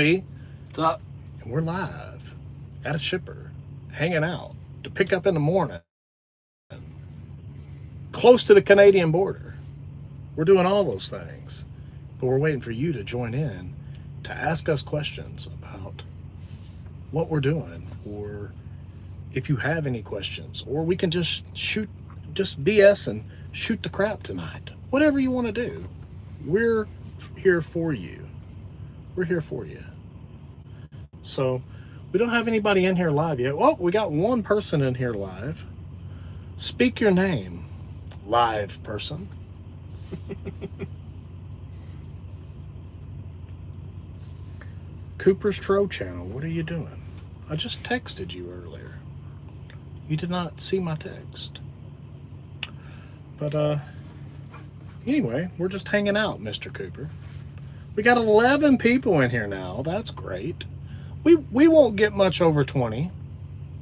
Cody. What's up? And we're live at a shipper, hanging out to pick up in the morning, close to the Canadian border. We're doing all those things, but we're waiting for you to join in to ask us questions about what we're doing, or if you have any questions, or we can just BS and shoot the crap tonight. Whatever you want to do, we're here for you. We're here for you. So we don't have anybody in here live yet. Well, we got one person in here live. Speak your name, live person. Cooper's Tro channel, what are you doing? I just texted you earlier. You did not see my text. But anyway, we're just hanging out, Mr. Cooper. We got 11 people in here now. That's great. We won't get much over 20,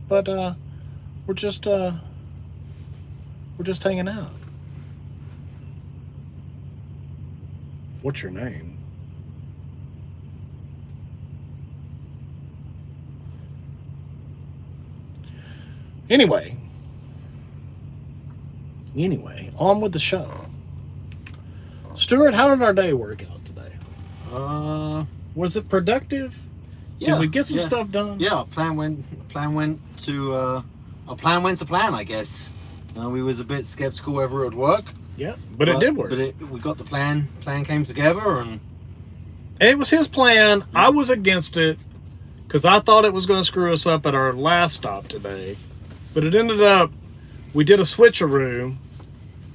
but we're just hanging out. What's your name? Anyway, on with the show. Stuart, how did our day work out today? Was it productive? Yeah, did we get some stuff done? Yeah, plan went to plan, I guess. We was a bit skeptical whether it would work. Yeah, but it did work. But we got the plan came together, and it was his plan. I was against it because I thought it was going to screw us up at our last stop today. But it ended up, we did a switcheroo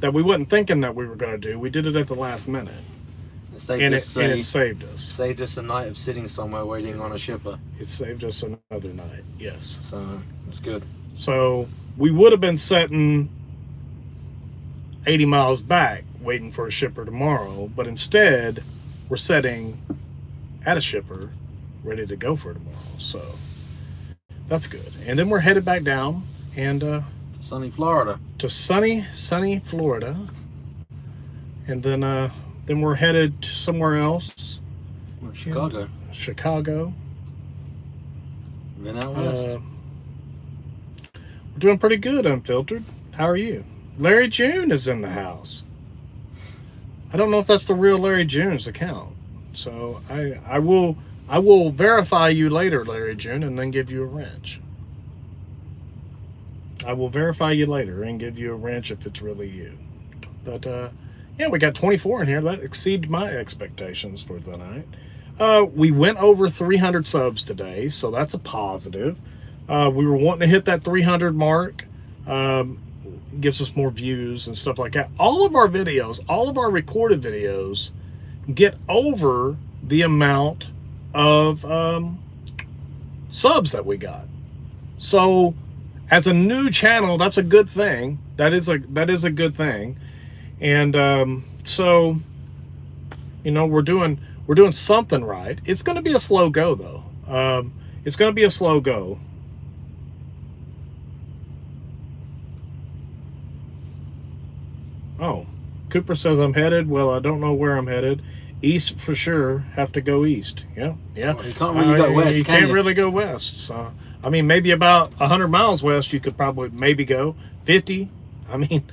that we wasn't thinking that we were going to do. We did it at the last minute. It saved us. Saved us a night of sitting somewhere waiting on a shipper. It saved us another night, yes. So, it's good. So, we would have been sitting 80 miles back waiting for a shipper tomorrow, but instead, we're sitting at a shipper ready to go for tomorrow. So, that's good. And then we're headed back down and to sunny Florida. To sunny Florida. And then we're headed to somewhere else. Chicago. Chicago. Been out west. We're doing pretty good, Unfiltered. How are you? Larry June is in the house. I don't know if that's the real Larry June's account. So I will verify you later, Larry June, and then give you a wrench. I will verify you later and give you a wrench if it's really you. But yeah, we got 24 in here. That exceeded my expectations for the night. We went over 300 subs today, so that's a positive. We were wanting to hit that 300 mark. Gives us more views and stuff like that. All of our videos, all of our recorded videos get over the amount of subs that we got. So as a new channel, that's a good thing. That is a good thing. And so, you know, we're doing something right. It's going to be a slow go though. It's going to be a slow go. Oh, Cooper says I'm headed. Well, I don't know where I'm headed. East for sure. Have to go east. Yeah. Well, you can't really go west. You can't really go west. So, I mean, maybe about 100 miles west you could probably maybe go. 50. I mean,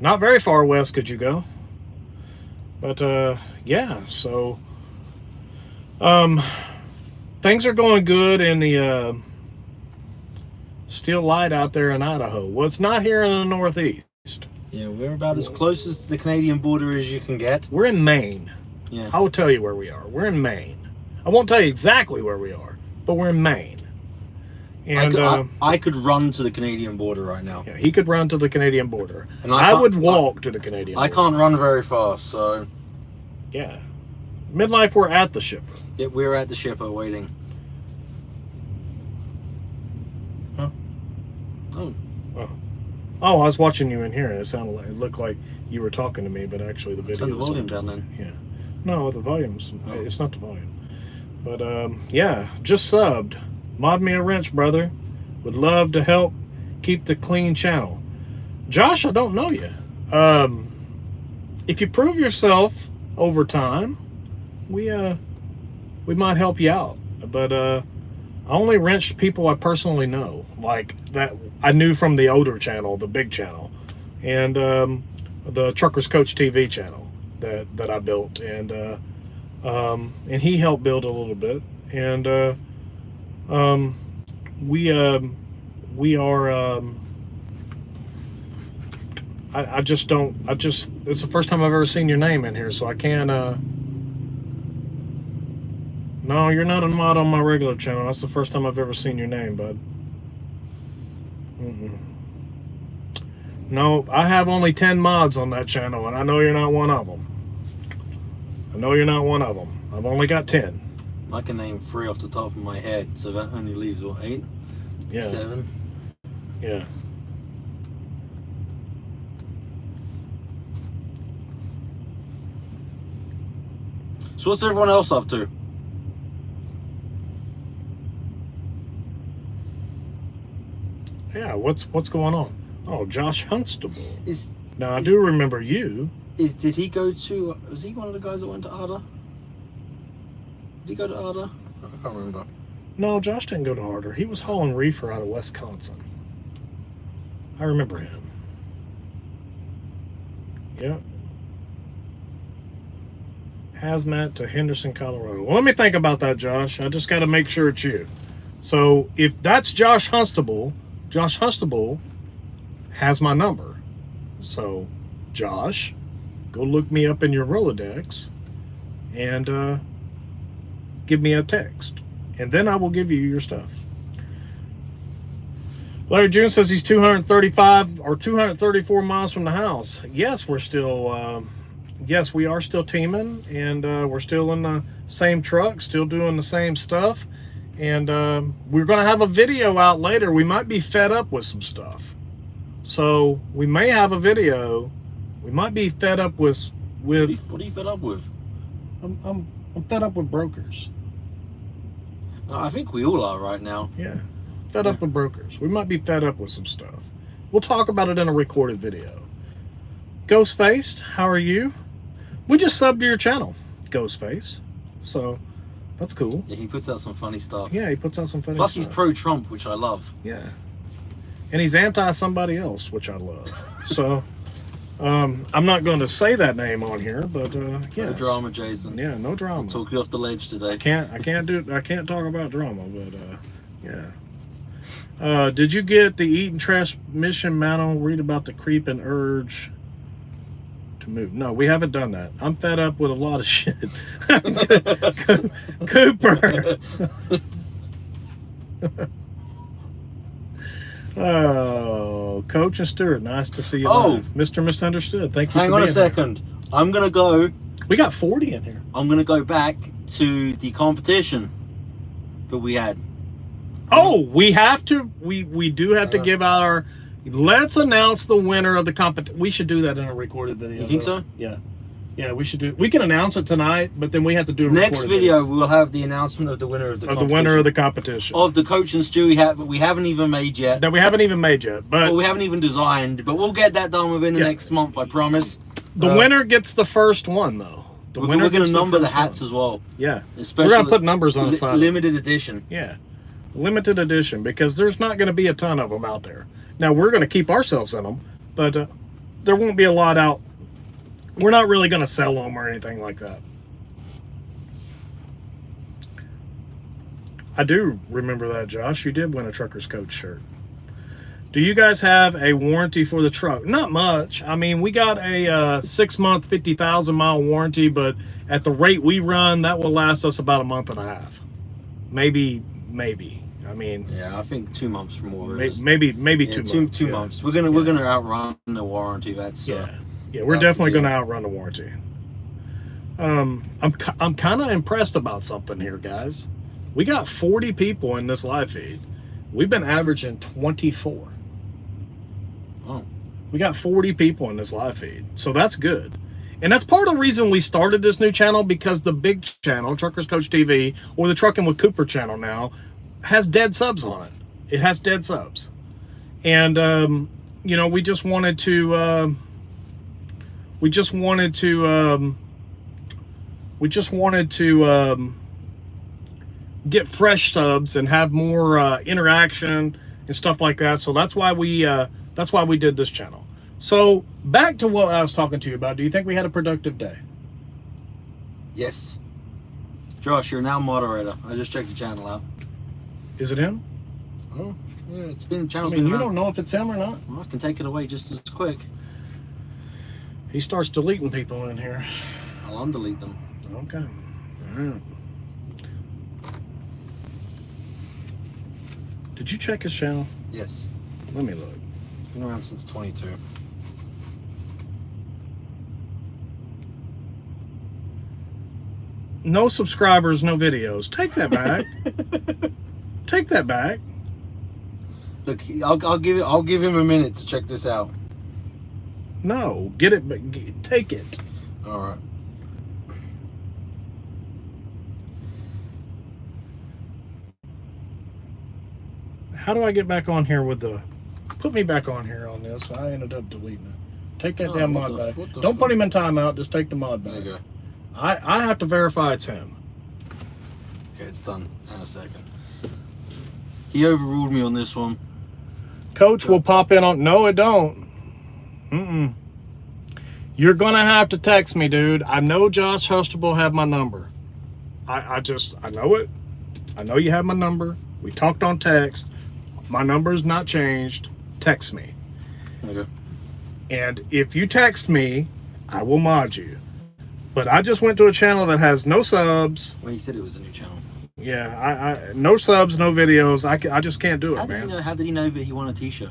not very far west could you go. But yeah. So, things are going good in the still light out there in Idaho. Well, it's not here in the Northeast. Yeah, we're about as close as the Canadian border as you can get. We're in Maine. Yeah. I will tell you where we are. We're in Maine. I won't tell you exactly where we are, but we're in Maine. And I could run to the Canadian border right now. Yeah, he could run to the Canadian border. And I would walk to the Canadian border. I can't run very fast, so... Yeah. Midlife, we're at the shipper. Yeah, we're at the shipper waiting. Huh? Oh. Oh, I was watching you in here, and it looked like you were talking to me, but actually the video. Turn the volume down then. Yeah. No, the volume's it's not the volume. But yeah, just subbed. Mod me a wrench, brother. Would love to help keep the clean channel. Josh, I don't know you. If you prove yourself over time, we might help you out. but I only wrenched people I personally know, like that I knew from the older channel, the big channel, and the Truckers Coach TV channel that I built, and he helped build a little bit, and we are. I just don't. It's the first time I've ever seen your name in here, so I can't. No, you're not a mod on my regular channel. That's the first time I've ever seen your name, bud. No, I have only 10 mods on that channel, and I know you're not one of them. I know you're not one of them. I've only got 10. I can name 3 off the top of my head, so that only leaves, what, 8? Yeah. 7? Yeah. So what's everyone else up to? Yeah, what's going on? Oh, Josh Hunstable. Now, I is- do remember you. Did he go to, was he one of the guys that went to Ada? Did he go to Ada? I can't remember. No, Josh didn't go to Harder. He was hauling reefer out of Wisconsin. I remember him. Yep. Hazmat to Henderson, Colorado. Well, let me think about that, Josh. I just got to make sure it's you. So if that's Josh Hunstable has my number. So, Josh, go look me up in your Rolodex and give me a text. And then I will give you your stuff. Larry June says he's 235 or 234 miles from the house. Yes, we're still, yes, we are still teaming, and we're still in the same truck, still doing the same stuff. And we're going to have a video out later. We might be fed up with some stuff. So we may have a video. We might be fed up with What are you fed up with? I'm fed up with brokers. No, I think we all are right now. Yeah. Fed up with brokers. We might be fed up with some stuff. We'll talk about it in a recorded video. Ghostface, how are you? We just subbed to your channel, Ghostface. So that's cool. Yeah, he puts out some funny stuff. Yeah, he puts out some funny Plus stuff. he's pro-Trump, which I love. Yeah. And he's anti-somebody else, which I love. So I'm not going to say that name on here, but yes. No drama, Jason. Yeah, no drama. I'll talk you off the ledge today. I can't talk about drama, but yeah. Did you get the Eaton transmission manual? Read about the creep and urge to move. No, we haven't done that. I'm fed up with a lot of shit. Cooper. Oh, Coach and Stuart, nice to see you. Oh. live. Mr. Misunderstood. Thank you. Hang for on a being here. second. I'm gonna go. We got 40 in here. I'm gonna go back to the competition that we had. Oh, we have to. We do have to give out our. Let's announce the winner of the competition. We should do that in a recorded video. You think though. so? Yeah, yeah. We should do. We can announce it tonight, but then we have to do a Next recorded video, we'll have the announcement of the winner of the of the competition. winner of the competition Of the Coach and Stew we haven't even made yet. that we haven't even made yet. But Well, we haven't even designed, but we'll get that done within the Yeah. next month, I promise. the winner gets the first one, though. The We're winner going to gets number the first hats one. as well. Yeah, Especially we're gonna put numbers on the side. Limited edition. Yeah, limited edition, because there's not going to be a ton of them out there. Now we're going to keep ourselves in them, but there won't be a lot out. We're not really going to sell them or anything like that. I do remember that, Josh. You did win a Truckers Coach shirt. Do you guys have a warranty for the truck? Not much. I mean, we got a 6-month, 50,000-mile warranty, but at the rate we run, that will last us about a month and a half. Maybe. I mean, Yeah, I think 2 months for more. maybe Yeah, 2 months. Two Yeah. months. We're gonna outrun the warranty. That's Yeah, we're that's definitely the going to outrun the warranty. I'm kind of impressed about something here, guys. We got 40 people in this live feed. We've been averaging 24. Oh. We got 40 people in this live feed, so that's good. And that's part of the reason we started this new channel, because the big channel, Truckers Coach TV, or the Trucking with Cooper channel now, has dead subs on it. It has dead subs. And, you know, we just wanted to, get fresh subs and have more interaction and stuff like that. So that's why we did this channel. So back to what I was talking to you about. Do you think we had a productive day? Yes. Josh, you're now moderator. I just checked the channel out. Is it him? Oh, yeah, it's been, channel's I mean, been you around. don't know if it's him or not. Well, I can take it away just as quick. He starts deleting people in here. I'll undelete them. Okay. All right. Did you check his channel? Yes. Let me look. It's been around since 22. No subscribers, no videos. Take that back. Take that back. Look, I'll give him a minute to check this out. No, get it. Take it. All right. How do I get back on here with the? Put me back on here on this. I ended up deleting it. Take that damn mod back. Don't put him in timeout. Just take the mod back. There you go. I have to verify it's him. Okay, it's done. Hang on a second. He overruled me on this one. Coach will pop in on. No, it don't. Mm-mm. You're gonna have to text me, dude. I know Josh Hustable have my number. I know it. I know you have my number. We talked on text. My number's not changed. Text me. Okay. And if you text me, I will mod you. But I just went to a channel that has no subs. Well, he said it was a new channel. Yeah, I no subs, no videos. I just can't do it, How did man. he know? How did he know that he won a T-shirt?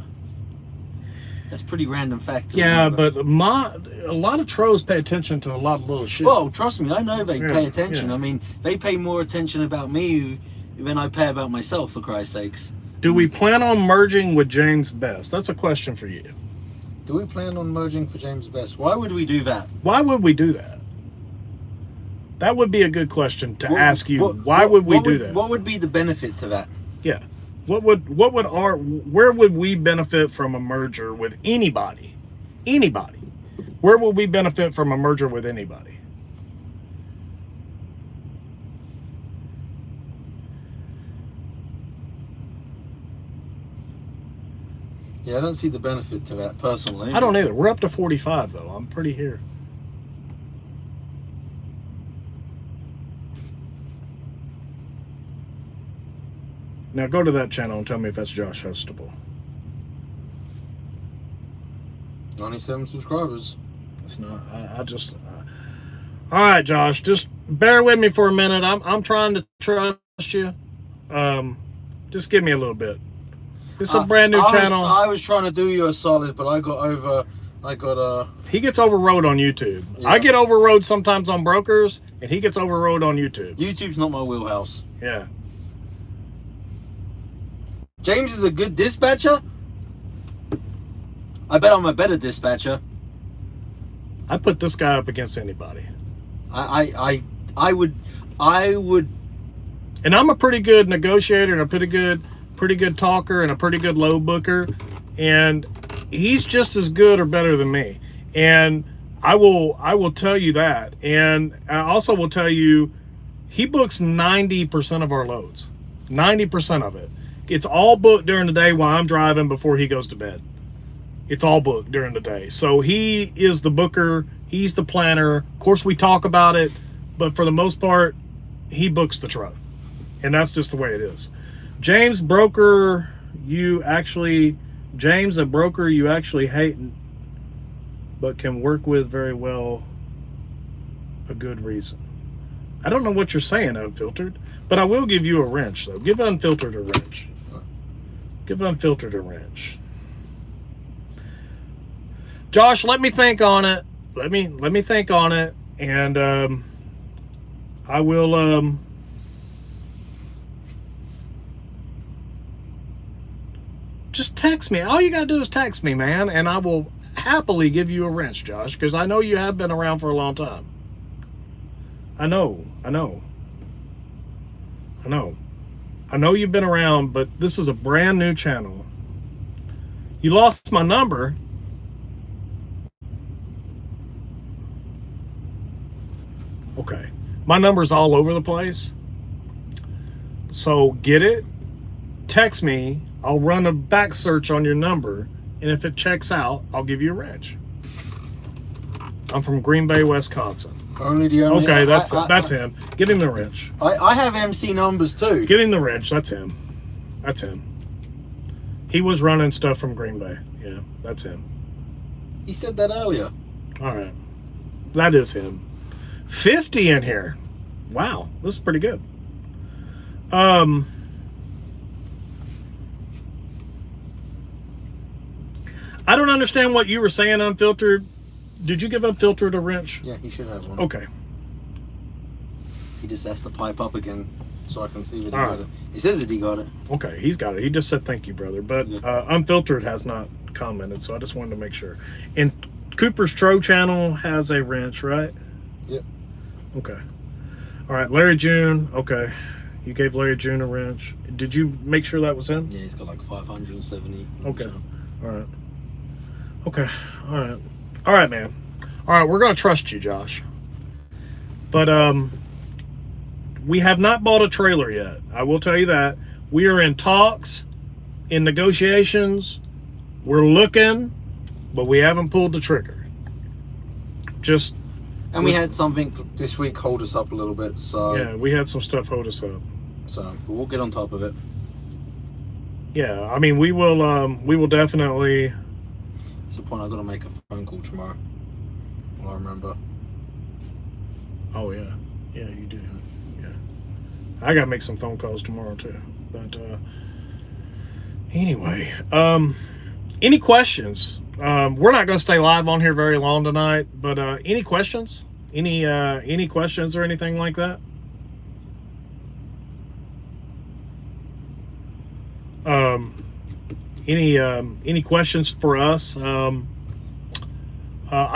That's a pretty random fact. To Yeah, remember. but a lot of trolls pay attention to a lot of little shit. Well, trust me, I know they Yeah, pay attention. yeah. I mean, they pay more attention about me than I pay about myself, for Christ's sakes. Do we plan on merging with James Best? That's a question for you. Do we plan on merging for James Best? Why would we do that? Why would we do that? That would be a good question to ask you. Why what- would we what do that? What would be the benefit to that? Yeah. Where would we benefit from a merger with anybody? Anybody. Where would we benefit from a merger with anybody? Yeah, I don't see the benefit to that personally. I don't either. We're up to 45 though. I'm pretty here. Now go to that channel and tell me if that's Josh Hustable. 97 subscribers. It's not. I just. All right, Josh. Just bear with me for a minute. I'm trying to trust you. Just give me a little bit. It's a brand new channel. I was trying to do you a solid, but I got He gets overrode on YouTube. Yeah. I get overrode sometimes on brokers, and he gets overrode on YouTube. YouTube's not my wheelhouse. Yeah. James is a good dispatcher. I bet I'm a better dispatcher. I put this guy up against anybody. I would. And I'm a pretty good negotiator and a pretty good talker and a pretty good load booker, and he's just as good or better than me. And I will tell you that. And I also will tell you he books 90% of our loads. 90% of it. It's all booked during the day while I'm driving before he goes to bed. It's all booked during the day. So he is the booker, he's the planner. Of course we talk about it, but for the most part, he books the truck. And that's just the way it is. James, a broker you actually hate, but can work with very well, a good reason. I don't know what you're saying, Unfiltered, but I will give you a wrench, though. Give Unfiltered a wrench. Give Unfiltered a wrench. Josh, let me think on it. Let me think on it, and I will. Just text me. All you gotta do is text me, man, and I will happily give you a wrench, Josh, because I know you have been around for a long time. I know you've been around, but this is a brand new channel. You lost my number. Okay. My number's all over the place. So get it, text me, I'll run a back search on your number, and if it checks out, I'll give you a wrench. I'm from Green Bay, Wisconsin. Only Okay, that's him. Get him the wrench. I have MC numbers too. Get him the wrench. That's him. That's him. He was running stuff from Green Bay. Yeah, that's him. He said that earlier. All right. That is him. 50 in here. Wow, this is pretty good. I don't understand what you were saying, Unfiltered. Did you give Unfiltered a wrench? Yeah, he should have one. Okay. He just has to pipe up again so I can see what he All got right. it. He says that he got it. Okay, he's got it. He just said thank you, brother. But Unfiltered has not commented, so I just wanted to make sure. And Cooper's Tro channel has a wrench, right? Yep. Okay. All right, Larry June. Okay. You gave Larry June a wrench. Did you make sure that was him? Yeah, he's got like 570. Okay. All right. Okay. All right. All right, man. All right, we're going to trust you, Josh. But we have not bought a trailer yet. I will tell you that. We are in talks, in negotiations. We're looking, but we haven't pulled the trigger. Just And we had something this week hold us up a little bit, so yeah, we had some stuff hold us up. but we'll get on top of it. Yeah, I mean we will definitely. It's the point I've got to make a phone call tomorrow. Well, I remember. Oh yeah, yeah, you do. Yeah, I gotta make some phone calls tomorrow too. But anyway, any questions? We're not gonna stay live on here very long tonight. But any questions? Any questions or anything like that? Any questions for us? I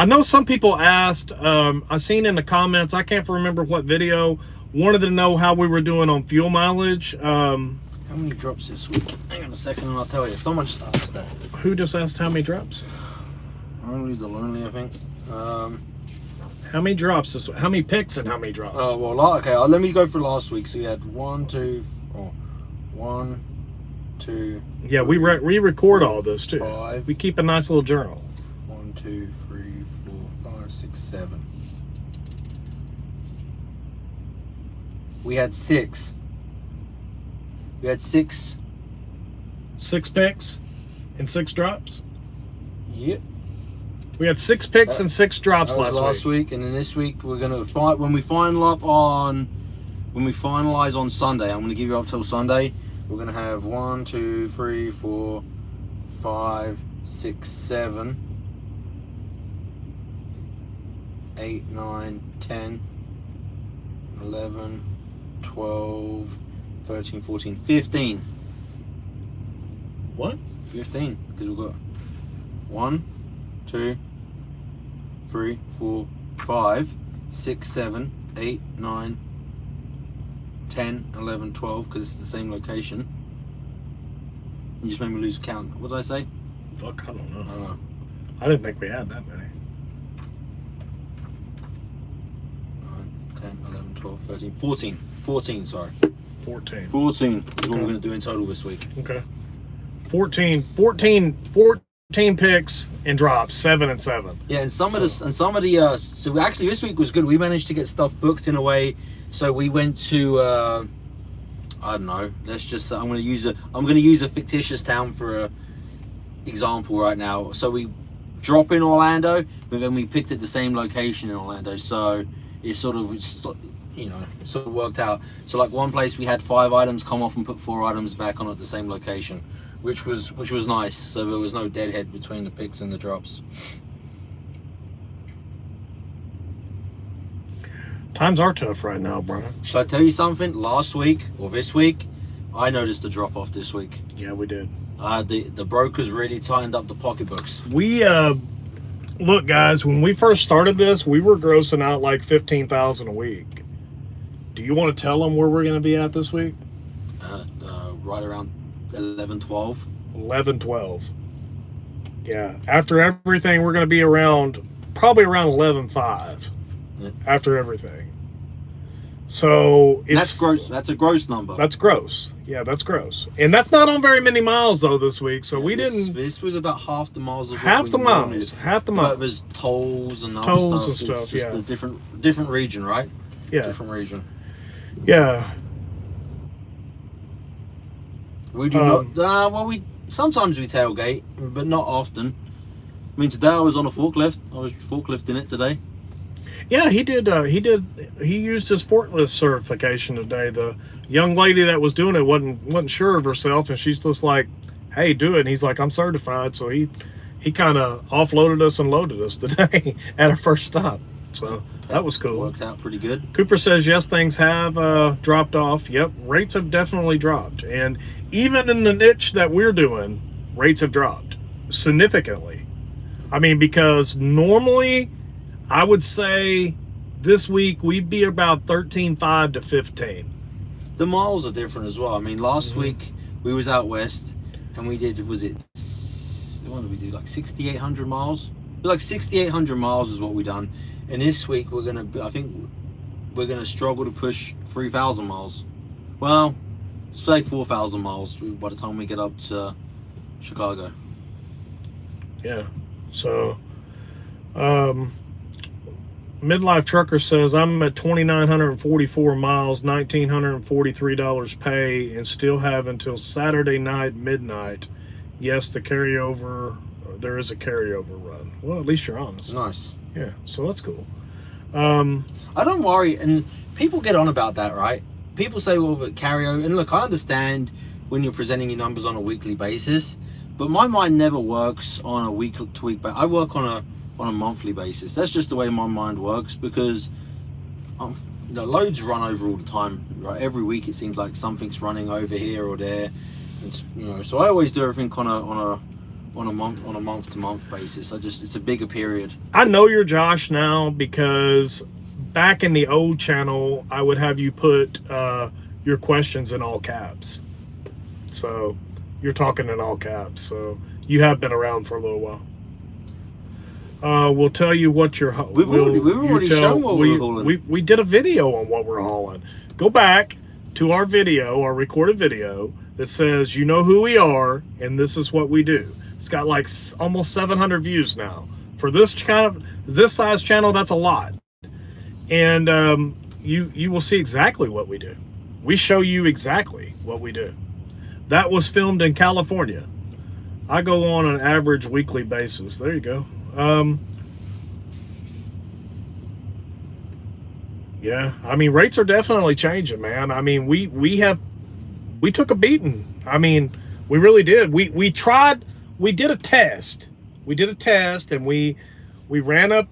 know some people asked, I seen in the comments, I can't remember what video, wanted to know how we were doing on fuel mileage. How many drops this week? Hang on a second and I'll tell you. So much stuff. Who just asked how many drops? Only the lonely, I think. How many drops this week? How many picks and how many drops? Oh, well, okay. Let me go for last week. So we had 1, 2, yeah, we record all this too. 5. We keep a nice little journal. 1, 2, 3, 4, 5, 6, 7. We had 6. We had 6. 6 picks and 6 drops. Yep. We had 6 picks and 6 drops That was last week, and then this week we're gonna fight when we finalize on Sunday. I'm gonna give you up till Sunday. We're gonna have 1, 2, 3, 4, 5, 6, 7, 8, 9, 10, 11, 12, 13, 14, 15. What? 15, because we've got 1, 2, 3, 4, 5, 6, 7, 8, 9, 10, 11, 12, because it's the same location. You just made me lose count. What did I say? Fuck, I don't know. I don't know. I didn't think we had that many. 9, 10, 11, 12, 13, 14. 14, sorry. 14. 14 is what Okay. we're going to do in total this week. Okay. 14 picks and drops, 7 and 7. Yeah, and some of the so actually this week was good. We managed to get stuff booked in a way. So we went to I don't know. Let's just I'm going to use a fictitious town for a example right now. So we drop in Orlando, but then we picked at the same location in Orlando. So it sort of worked out. So like one place we had 5 items come off and put 4 items back on at the same location, which was nice. So there was no deadhead between the picks and the drops. Times are tough right now, bro. Should I tell you something? Last week or this week, I noticed a drop off this week. Yeah, we did. The brokers really tightened up the pocketbooks. We look, guys, when we first started this, we were grossing out like $15,000 a week. Do you want to tell them where we're going to be at this week? Right around 11, 12. 11, 12. Yeah. After everything, we're going to be probably around 11.5. Yeah. After everything. So And that's gross. That's a gross number. That's gross. Yeah, that's gross. And that's not on very many miles though this week. So we didn't. This was about half the miles. Of half what the we miles. wanted. Half the But miles. it was tolls and other Tolls stuff. and stuff, It's just yeah. a different region, right? Yeah. Different region. Yeah. We do not. Well, we sometimes we tailgate, but not often. I mean, today I was on a forklift. I was forklifting it today. Yeah, he did. He used his forklift certification today. The young lady that was doing it wasn't sure of herself, and she's just like, "Hey, do it." And he's like, "I'm certified." So he kind of offloaded us and loaded us today at our first stop. So that was cool. Worked out pretty good. Cooper says, yes, things have dropped off. Yep, rates have definitely dropped. And even in the niche that we're doing, rates have dropped significantly. I mean, because normally I would say this week we'd be about 13.5 to 15. The miles are different as well. I mean, last Mm-hmm. week we was out west and we did, what did we do, like 6,800 miles? Like 6,800 miles is what we done. And this week I think we're gonna struggle to push 3,000 miles. Well, say 4,000 miles by the time we get up to Chicago. Yeah. So, Midlife Trucker says, I'm at 2,944 miles, $1,943 pay, and still have until Saturday night, midnight. Yes, there is a carryover run. Well, at least you're honest. Nice. Yeah, so that's cool. I don't worry, and people get on about that, right? People say, well, but carryover, and look, I understand when you're presenting your numbers on a weekly basis, but my mind never works on a week to week basis. I work on a monthly basis. That's just the way my mind works, because loads run over all the time, right? Every week it seems like something's running over here or there. It's, so I always do everything on a month to month basis. It's a bigger period. I know you're Josh now because back in the old channel, I would have you put your questions in all caps. So you're talking in all caps. So you have been around for a little while. We'll tell you what you're. We've already shown what we're hauling. We did a video on what we're hauling. Go back to our video, our recorded video that says, you know who we are and this is what we do. It's got like almost 700 views now. For this size channel, that's a lot. And you will see exactly what we do. We show you exactly what we do. That was filmed in California. I go on an average weekly basis. There you go. Yeah, I mean, rates are definitely changing, man. I mean, we took a beating. I mean, we really did. We did a test. We did a test, and we ran up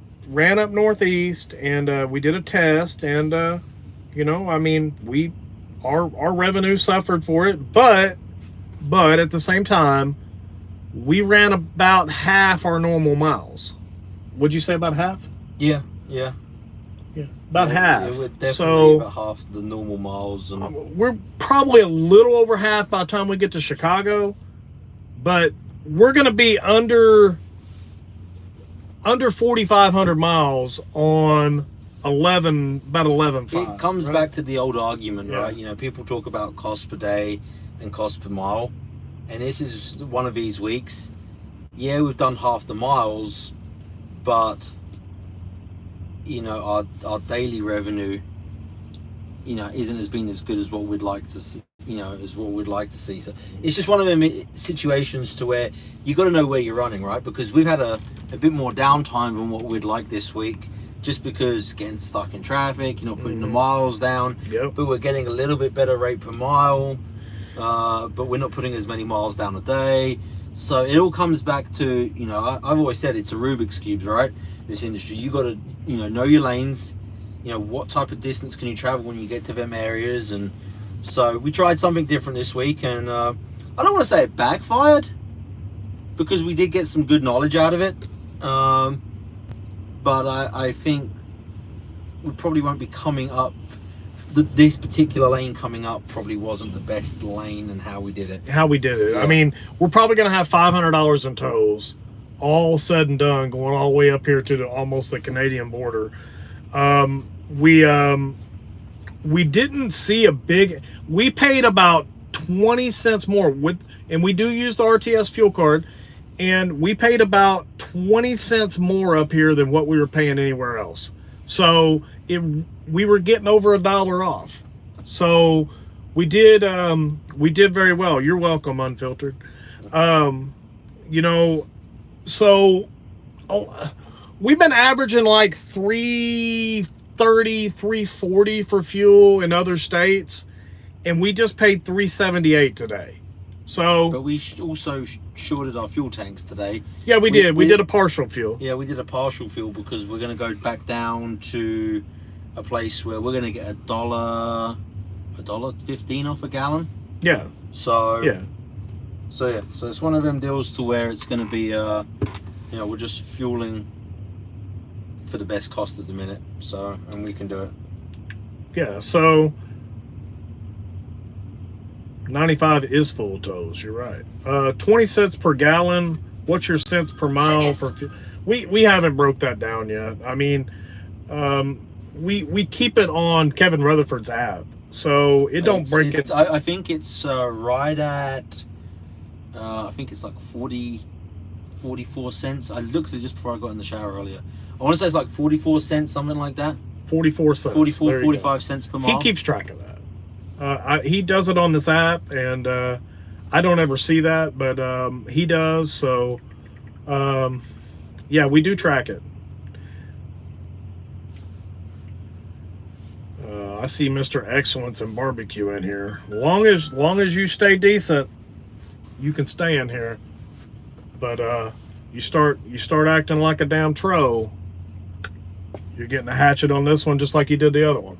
northeast, and we did a test, and I mean, our revenue suffered for it, but at the same time, we ran about half our normal miles. Would you say about half? Yeah. About half. It would definitely so about half the normal miles, and we're probably a little over half by the time we get to Chicago, but we're going to be under 4,500 miles on about 11.5. it comes right? back to the old argument, Yeah. right? People talk about cost per day and cost per mile, and this is one of these weeks. Yeah, we've done half the miles, but our daily revenue isn't as been as good as what we'd like to see, so it's just one of them situations to where you got to know where you're running, right? Because we've had a bit more downtime than what we'd like this week, just because getting stuck in traffic, putting the miles down. Yep. But we're getting a little bit better rate per mile, but we're not putting as many miles down a day. So it all comes back to, I've always said it's a Rubik's Cube, right? This industry, you got to, know your lanes, what type of distance can you travel when you get to them areas. And so we tried something different this week, and I don't want to say it backfired, because we did get some good knowledge out of it. But I think we probably won't be coming up. This particular lane coming up probably wasn't the best lane, and how we did it. Yeah. I mean, we're probably going to have $500 in tolls, all said and done, going all the way up here to almost the Canadian border. We we didn't see a big. We paid about 20 cents more and we do use the RTS fuel card, and we paid about 20 cents more up here than what we were paying anywhere else. So we were getting over $1 off. So we did very well. You're welcome, Unfiltered. You know, so we've been averaging like 330, 340 for fuel in other states, and we just paid 378 today. So, but we also shorted our fuel tanks today. Yeah, we did. We did a partial fuel. Yeah, we did a partial fuel because we're going to go back down to a place where we're going to get $1.15 off a gallon. Yeah. So yeah. So it's one of them deals to where it's going to be, you know, we're just fueling for the best cost at the minute. So, and we can do it. Yeah. So 95 is full tows. You're right. 20 cents per gallon. What's your cents per mile for fuel? We haven't broke that down yet. I mean, we keep it on Kevin Rutherford's app, so it don't break it. I think it's right at. I think it's like 44 cents. I looked at it just before I got in the shower earlier. I want to say it's like 44 cents, something like that. 44 cents. 45 cents per mile. He keeps track of that. He does it on this app, and I don't ever see that, but he does. So, yeah, we do track it. I see Mr. Excellence and Barbecue in here. Long as you stay decent, you can stay in here. But you start acting like a damn tro, you're getting a hatchet on this one just like you did the other one.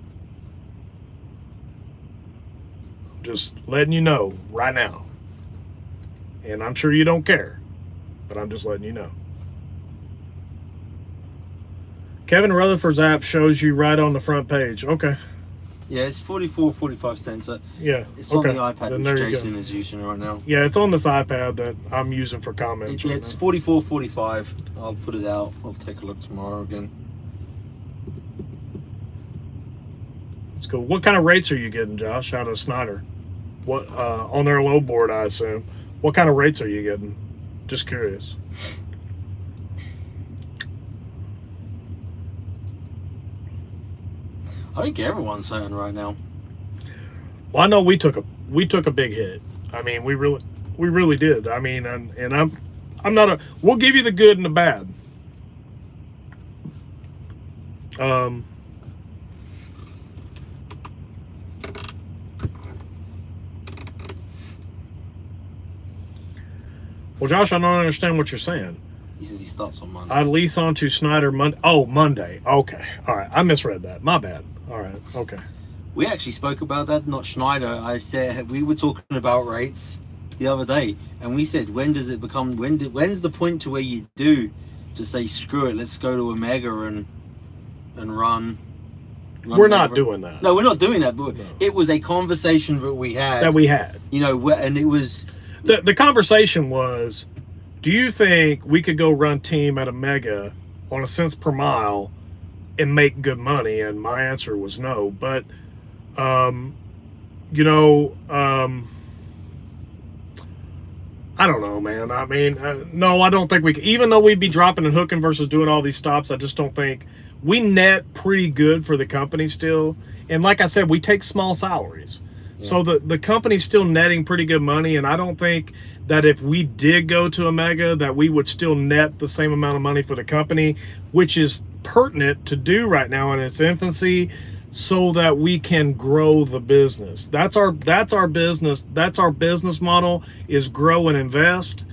Just letting you know right now. And I'm sure you don't care, but I'm just letting you know. Kevin Rutherford's app shows you right on the front page. Okay. Yeah, it's 45 cents. Yeah. It's on okay. the iPad Then which Jason is using right now. Yeah, it's on this iPad that I'm using for comments. Yeah, it's 44.45. I'll put it out. I'll take a look tomorrow again. It's cool. What kind of rates are you getting, Josh, out of Snyder? What on their low board, I assume. What kind of rates are you getting? Just curious. I think everyone's hurting right now. Well, I know we took a big hit. I mean, we really did. I mean, and I'm not a. We'll give you the good and the bad. Well, Josh, I don't understand what you're saying. He says he starts on Monday. I lease onto Snyder Monday. Oh, Monday. Okay. All right. I misread that. My bad. All right. Okay. We actually spoke about that, not Schneider. I said we were talking about rates the other day, and we said, when's the point to where you do just say screw it, let's go to Omega and run. We're not doing that. No, we're not doing that. But it was a conversation that we had. You know, and it was the conversation was, do you think we could go run team at Omega on a cents per mile and make good money? And my answer was no. But you know, I don't know, man. I mean, no, I don't think we could. Even though we'd be dropping and hooking versus doing all these stops, I just don't think we net pretty good for the company still. And like I said, we take small salaries. Yeah. So the company's still netting pretty good money. And I don't think that if we did go to Omega that we would still net the same amount of money for the company, which is pertinent to do right now in its infancy, so that we can grow the business. That's our business. That's our business model, is grow and invest.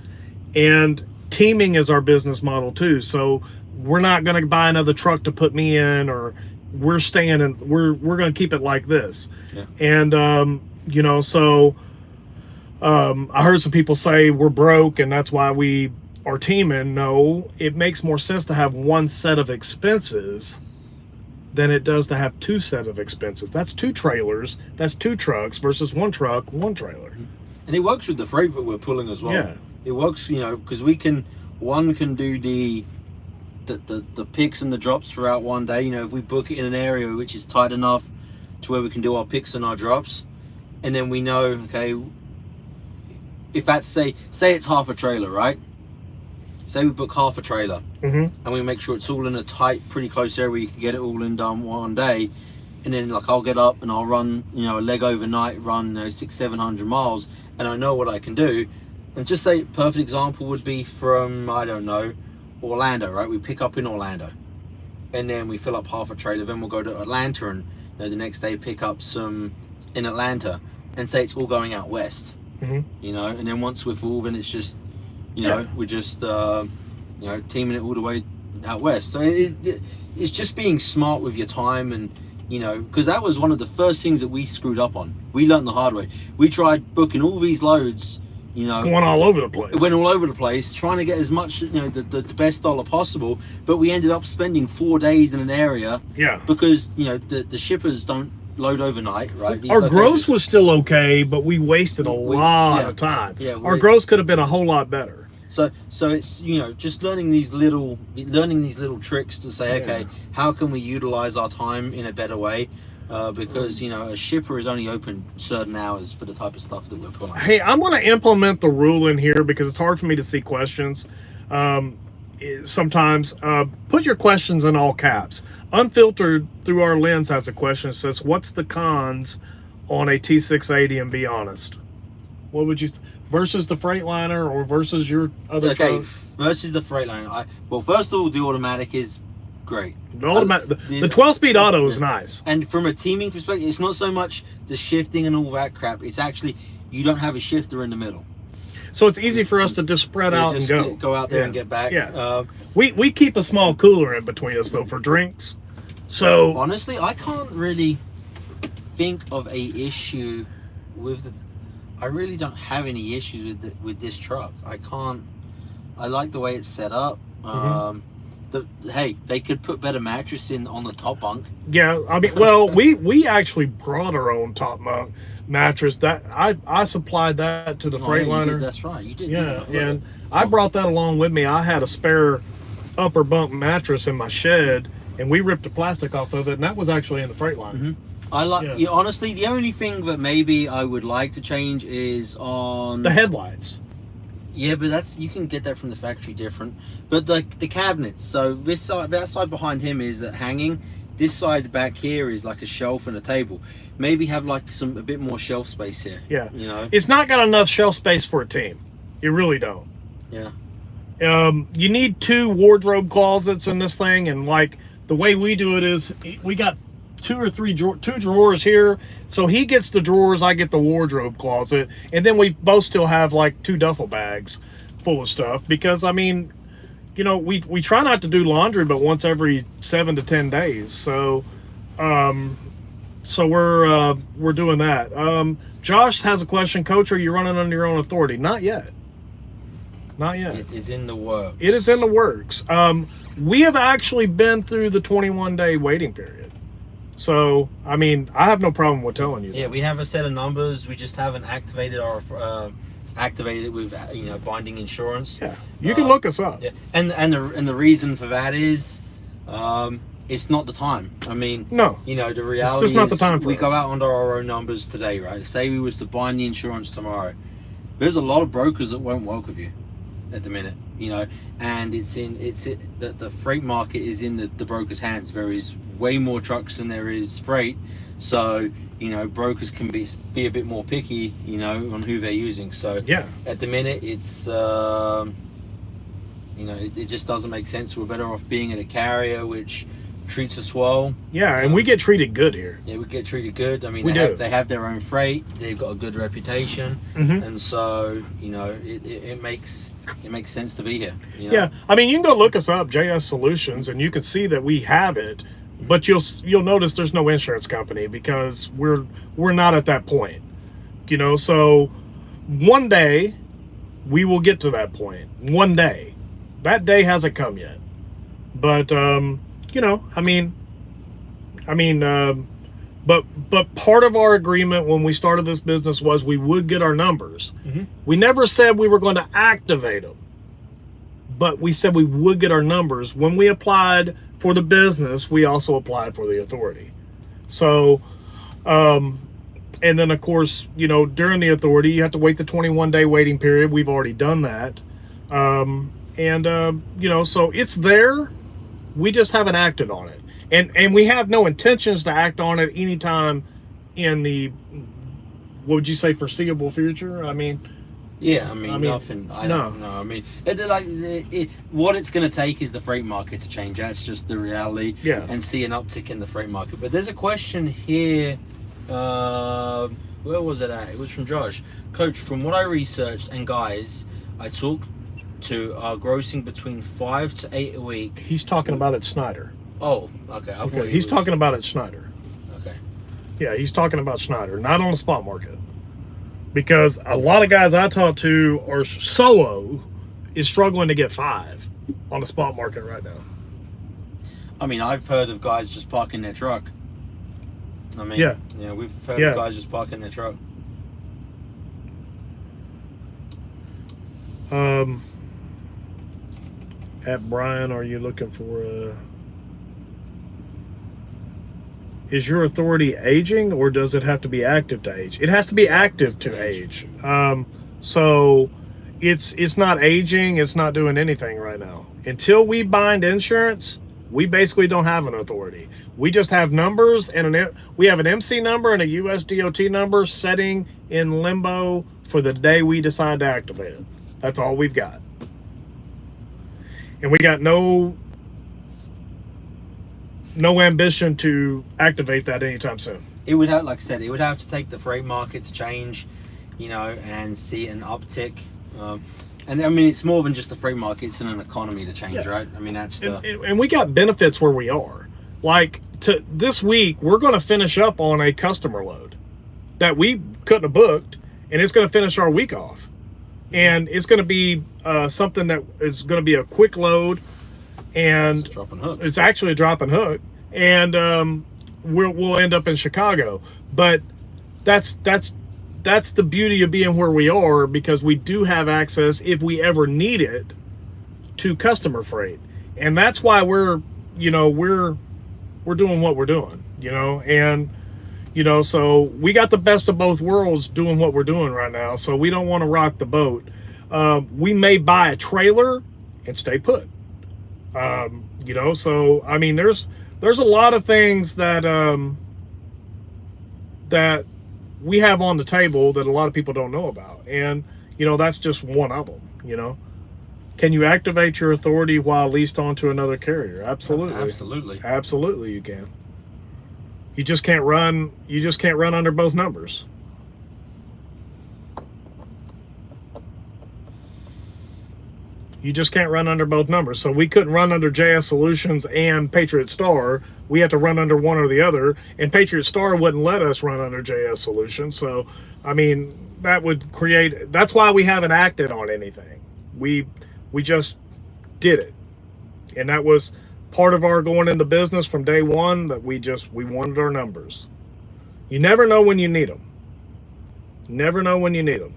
And teaming is our business model too. So we're not going to buy another truck to put me in, or we're staying and we're going to keep it like this. Yeah. And you know, so I heard some people say we're broke and that's why we are teaming. No, it makes more sense to have one set of expenses than it does to have two set of expenses. That's two trailers, that's two trucks versus one truck, one trailer. And it works with the freight that we're pulling as well. Yeah. It works, you know, because one can do the picks and the drops throughout one day. You know, if we book it in an area which is tight enough to where we can do our picks and our drops, and then we know, okay, if that's say it's half a trailer, right? Say we book half a trailer, and we make sure it's all in a tight, pretty close area where you can get it all in done one day, and then like I'll get up and I'll run, you know, a leg overnight, run 600-700 miles, and I know what I can do. And just say, perfect example would be from, I don't know, Orlando, right? We pick up in Orlando, and then we fill up half a trailer, then we'll go to Atlanta, and the next day pick up some in Atlanta, and say it's all going out west, you know, and then once we're full, then it's just, you know, we're just, you know, teaming it all the way out west. So it's just being smart with your time, and, you know, because that was one of the first things that we screwed up on. We learned the hard way. We tried booking all these loads, you know, going all over the place. It went all over the place, trying to get as much, you know, the best dollar possible. But we ended up spending 4 days in an area. Yeah. Because, you know, the shippers don't load overnight, right? Our gross was still okay, but we wasted a lot of time. Yeah. Our gross could have been a whole lot better. So it's, you know, just learning these little tricks to say, okay, how can we utilize our time in a better way? Because, you know, a shipper is only open certain hours for the type of stuff that we're pulling. Hey, I'm going to implement the rule in here because it's hard for me to see questions. Sometimes put your questions in all caps. Unfiltered Through Our Lens has a question that says, what's the cons on a T680, and be honest? What would you versus the Freightliner or versus your other truck? Versus the Freightliner. Well, first of all, the automatic is great. The 12-speed auto is nice. And from a teaming perspective, it's not so much the shifting and all that crap. It's actually, you don't have a shifter in the middle. So it's easy for us to just spread out and go. Go out there and get back. Yeah. We keep a small cooler in between us, though, for drinks. So honestly, I can't really think of a issue with the... I really don't have any issues with this truck. I like the way it's set up. Hey, they could put better mattress in on the top bunk. Yeah, I mean, well, we actually brought our own top bunk mattress. That I supplied that to the Freightliner. Yeah, that's right, you did. Yeah, and I brought that along with me. I had a spare upper bunk mattress in my shed, and we ripped the plastic off of it, and that was actually in the Freightliner. I like, honestly, the only thing that maybe I would like to change is on the headlights. Yeah, but you can get that from the factory different. But the cabinets, so this side, that side behind him is hanging. This side back here is like a shelf and a table. Maybe have like a bit more shelf space here. Yeah, you know, it's not got enough shelf space for a team. You really don't. Yeah. You need 2 wardrobe closets in this thing, and like the way we do it is we got 2 or 3 2 drawers here, so he gets the drawers, I get the wardrobe closet, and then we both still have like 2 duffel bags full of stuff, because I mean, you know, we try not to do laundry but once every 7 to 10 days, so we're doing that. Josh has a question. Coach, are you running under your own authority? Not yet. It is in the works. It is in the works. We have actually been through the 21-day waiting period. So, I mean, I have no problem with telling you that. Yeah, we have a set of numbers. We just haven't activated it with, you know, binding insurance. Yeah, you can look us up. Yeah, and the reason for that is, it's not the time. I mean, no, you know, the reality it's just not the time for we us. go out under our own numbers today, right? Say we was to bind the insurance tomorrow. There's a lot of brokers that won't work with you at the minute, you know, and the freight market is in the broker's hands. There is way more trucks than there is freight, so, you know, brokers can be a bit more picky, you know, on who they're using. So yeah, at the minute it's you know, it just doesn't make sense. We're better off being at a carrier which treats us well. Yeah, and we get treated good here. Yeah, we get treated good. I mean, they have their own freight. They've got a good reputation, and so, you know, it makes sense to be here. You know? Yeah, I mean, you can go look us up, JS Solutions, and you can see that we have it. But you'll notice there's no insurance company because we're not at that point. You know, so one day we will get to that point. One day. That day hasn't come yet. But you know, but part of our agreement when we started this business was we would get our numbers. We never said we were going to activate them, but we said we would get our numbers. When we applied for the business, we also applied for the authority. So And then, of course, you know, during the authority, you have to wait the 21-day waiting period. We've already done that. You know, so it's there. We just haven't acted on it. And we have no intentions to act on it anytime in the, what would you say, foreseeable future? I mean, yeah, I mean nothing. I don't know. I mean, what it's going to take is the freight market to change. That's just the reality. Yeah. And see an uptick in the freight market. But there's a question here. Where was it at? It was from Josh. Coach, from what I researched and guys I talked to are grossing between 5 to 8 a week. He's talking about at Schneider. Oh, okay. I thought He's talking about at Schneider. Okay. Yeah, he's talking about Schneider, not on the spot market. Because a lot of guys I talk to are solo is struggling to get 5 on the spot market right now. I mean, I've heard of guys just parking their truck. I mean, yeah, we've heard of guys just parking their truck. At Brian, are you looking for is your authority aging, or does it have to be active to age? It has to be active to age. So it's not aging. It's not doing anything right now. Until we bind insurance, we basically don't have an authority. We just have numbers and we have an MC number and a US DOT number setting in limbo for the day we decide to activate it. That's all we've got. And we got no ambition to activate that anytime soon. It would have, like I said, it would have to take the freight market to change, you know, and see an uptick. And I mean, it's more than just the freight market; it's in an economy to change, right? I mean, that's the. And we got benefits where we are. Like this week, we're going to finish up on a customer load that we couldn't have booked, and it's going to finish our week off. And it's going to be something that is going to be a quick load. And it's a drop and hook. It's actually a drop and hook, and we'll end up in Chicago. But that's the beauty of being where we are, because we do have access, if we ever need it, to customer freight, and that's why we're doing what we're doing, and so we got the best of both worlds doing what we're doing right now. So we don't want to rock the boat. We may buy a trailer and stay put. So I mean, there's a lot of things that that we have on the table that a lot of people don't know about, and that's just one of them. Can you activate your authority while leased onto another carrier? Absolutely you can. You just can't run under both numbers. You just can't run under both numbers. So we couldn't run under JS Solutions and Patriot Star. We had to run under one or the other, and Patriot Star wouldn't let us run under JS Solutions. So, I mean, that's why we haven't acted on anything. We just did it. And that was part of our going into business from day one, that we wanted our numbers. You never know when you need them. Never know when you need them.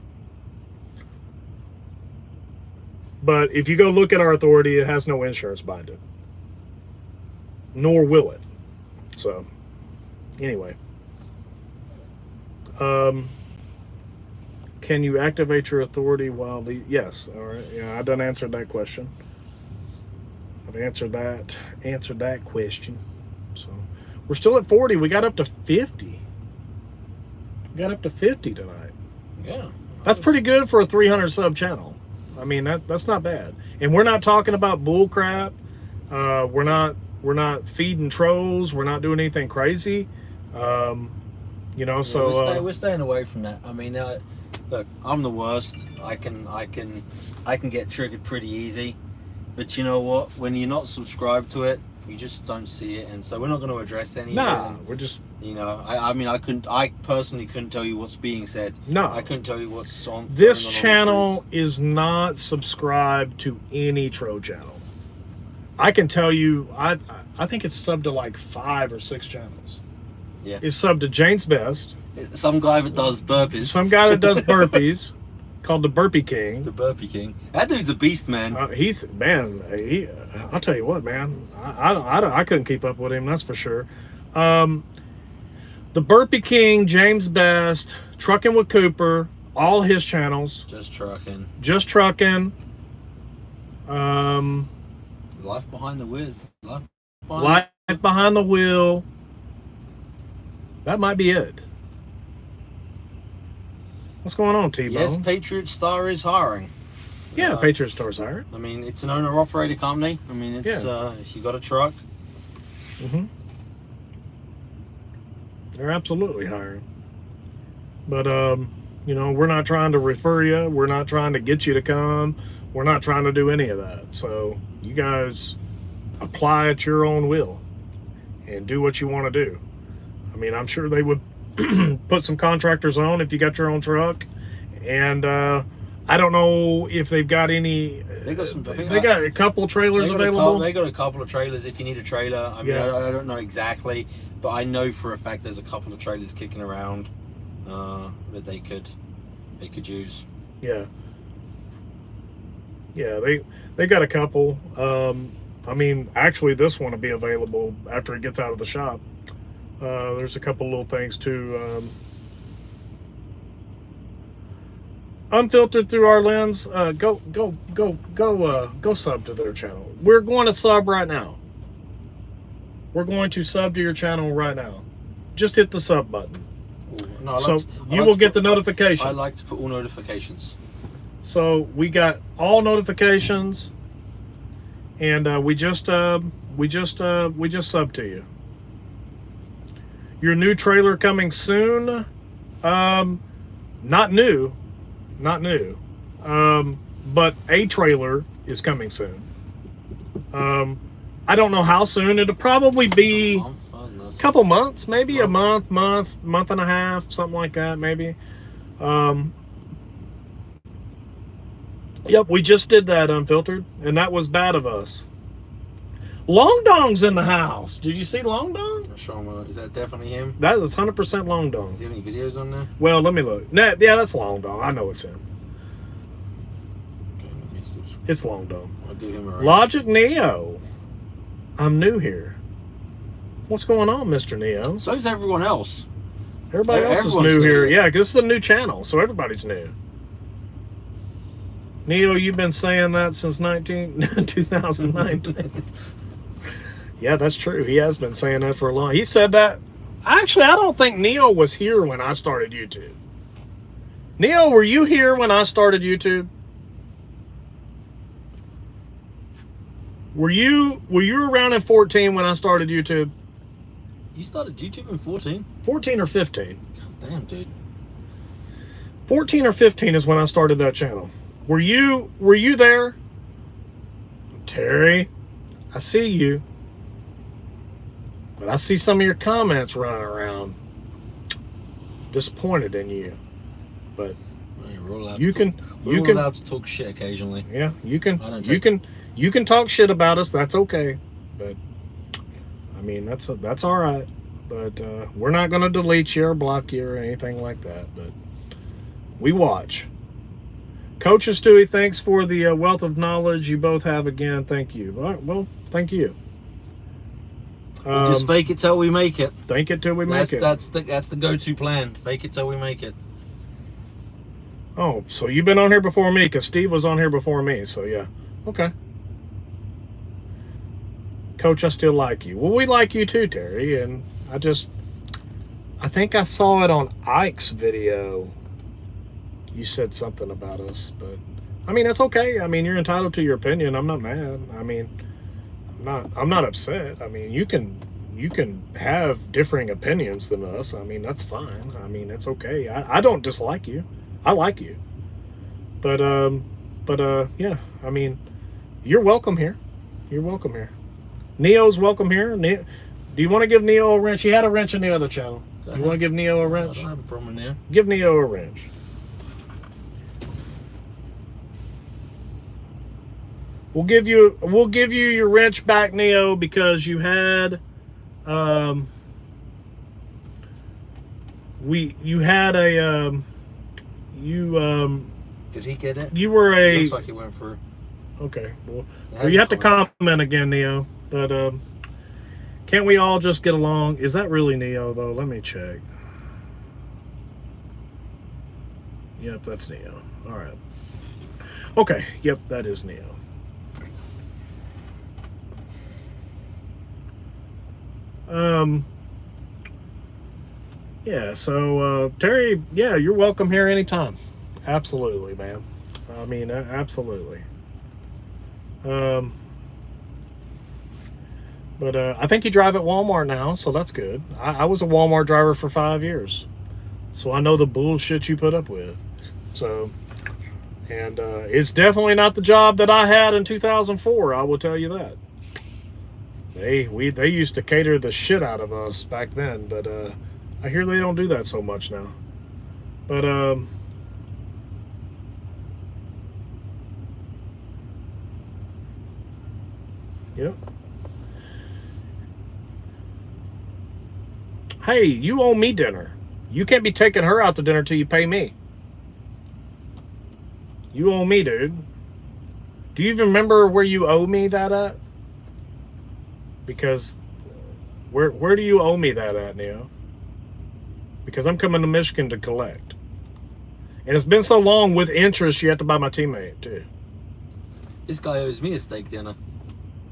But if you go look at our authority, it has no insurance behind it. Nor will it. So, anyway. Can you activate your authority while yes. All right. Yeah, I done answered that question. I've answered that question. So, we're still at 40. We got up to 50. We got up to 50 tonight. Yeah. That's pretty good for a 300 sub channel. I mean, that's not bad. And we're not talking about bull crap. We're not feeding trolls. We're not doing anything crazy. So we're staying away from that. I mean, look, I'm the worst. I can get triggered pretty easy. But you know what? When you're not subscribed to it, you just don't see it, and so we're not going to address any of it. We're just, I personally couldn't tell you what's being said. No, I couldn't tell you what's on. This channel is not subscribed to any Tro channel. I can tell you, I think it's subbed to like 5 or 6 channels. Yeah, it's subbed to Jane's Best. Some guy that does burpees. Some guy that does burpees. Called the Burpee King. The Burpee King. That dude's a beast, man. I'll tell you what, man. I couldn't keep up with him, that's for sure. The the Burpee King, James Best, Trucking with Cooper, all his channels. Just trucking. Just Trucking. Life Behind the Wheel. Life Behind the Wheel. That might be it. What's going on, T-Bone? Yes, Patriot Star is hiring. Yeah, Patriot Star's hiring. I mean, it's an owner-operator company. I mean, it's if you got a truck. Mm-hmm. They're absolutely hiring. But, you know, we're not trying to refer you. We're not trying to get you to come. We're not trying to do any of that. So you guys apply at your own will and do what you want to do. I mean, I'm sure they would put some contractors on if you got your own truck. And I don't know if they've got any. They got a couple trailers available. They got a couple of trailers if you need a trailer. I mean, I don't know exactly, but I know for a fact there's a couple of trailers kicking around that they could use. Yeah. Yeah, they got a couple. I mean, actually, this one will be available after it gets out of the shop. There's a couple little things too. Unfiltered Through Our Lens. Go sub to their channel. We're going to sub right now. We're going to sub to your channel right now. Just hit the sub button. No, so you will get the notification. I like to put all notifications. So we got all notifications, and we just subbed to you. Your new trailer coming soon. Not new, but a trailer is coming soon. I don't know how soon. It'll probably be a couple months, maybe a month and a half, something like that, maybe. Yep, we just did that, Unfiltered, and that was bad of us. Long Dong's in the house. Did you see Long Dong? Show him. Is that definitely him? That is 100% Long Dong. Does he have any videos on there? Well, let me look. Nah, yeah, that's Long Dong. I know it's him. Okay, let me subscribe. It's Long Dong. I'll give him a raise. Logic Neo. I'm new here. What's going on, Mr. Neo? So is everyone else. Everybody else is Everyone's new here. new. Yeah, because this is a new channel, so everybody's new. Neo, you've been saying that since 2019. Yeah, that's true. He has been saying that for a long. He said that. Actually, I don't think Neo was here when I started YouTube. Neo, were you here when I started YouTube? Were you around in 14 when I started YouTube? You started YouTube in 14? 14 or 15? God damn, dude. 14 or 15 is when I started that channel. Were you there? Terry, I see you. But I see some of your comments running around. Disappointed in you. But we're allowed to talk shit occasionally. Yeah, you can talk shit about us. That's okay. But I mean, that's all right. But we're not going to delete you or block you or anything like that. But we watch. Coach Stewie, thanks for the wealth of knowledge you both have again. Thank you. All right, well, thank you. Just fake it till we make it. Fake it till we make it. That's the go-to plan. Fake it till we make it. Oh, so you've been on here before me, because Steve was on here before me, so yeah. Okay. Coach, I still like you. Well, we like you too, Terry, and I think I saw it on Ike's video. You said something about us, but I mean, that's okay. I mean, you're entitled to your opinion. I'm not mad. I mean, I'm not upset. I mean, you can have differing opinions than us. I mean, that's fine. I mean, it's okay. I don't dislike you. I like you. But yeah, I mean, you're welcome here. You're welcome here. Neo's welcome here. Do you want to give Neo a wrench? He had a wrench in the other channel. You want to give Neo a wrench? I don't have a problem there. Give Neo a wrench. We'll give you your wrench back, Neo, because you had Did he get it? You were a. Looks like he went through. Okay, well you have to comment again, Neo. But Can't we all just get along? Is that really Neo, though? Let me check. Yep, that's Neo. All right. Okay, yep, that is Neo. Yeah, so Terry, yeah, you're welcome here anytime. Absolutely, man. I mean, absolutely. But I think you drive at Walmart now, so that's good. I was a Walmart driver for 5 years, so I know the bullshit you put up with. So, and it's definitely not the job that I had in 2004. I will tell you that. They used to cater the shit out of us back then, but I hear they don't do that so much now. But yep. Hey, you owe me dinner. You can't be taking her out to dinner till you pay me. You owe me, dude. Do you even remember where you owe me that at? Because where do you owe me that at, Neo? Because I'm coming to Michigan to collect. And it's been so long with interest you have to buy my teammate too. This guy owes me a steak dinner.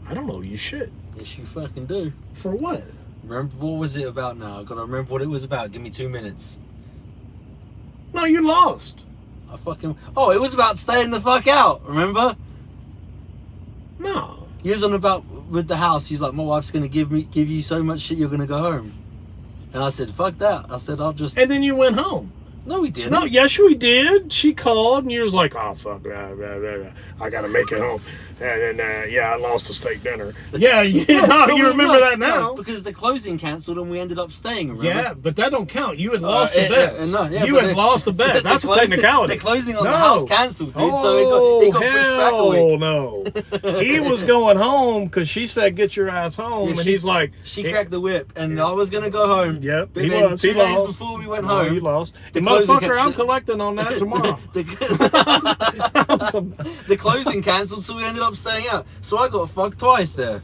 I don't know you shit. Yes, you fucking do. For what? Remember, what was it about now? I've got to remember what it was about. Give me 2 minutes. No, you lost. Oh, it was about staying the fuck out, remember? No. He was on about with the house. He's like, my wife's going to give you so much shit you're going to go home. And I said, fuck that. I said, I'll just... And then you went home. No, we didn't. No, yes, we did. She called, and you was like, "Oh fuck, I gotta make it home." And then, yeah, I lost a steak dinner. Yeah, you remember that now? No, because the closing cancelled and we ended up staying. Remember? Yeah, but that don't count. You had lost the bet. You had lost the bet. That's a closing, technicality. The closing on the house cancelled, dude. So it got pushed back a week. No, he was going home because she said, "Get your ass home," and he's like, she cracked the whip, and I was gonna go home. Yep, but he then was. 2 He days lost. before we went home, he lost. Motherfucker, I'm collecting on that tomorrow. The closing cancelled, so we ended up staying out. So I got fucked twice there.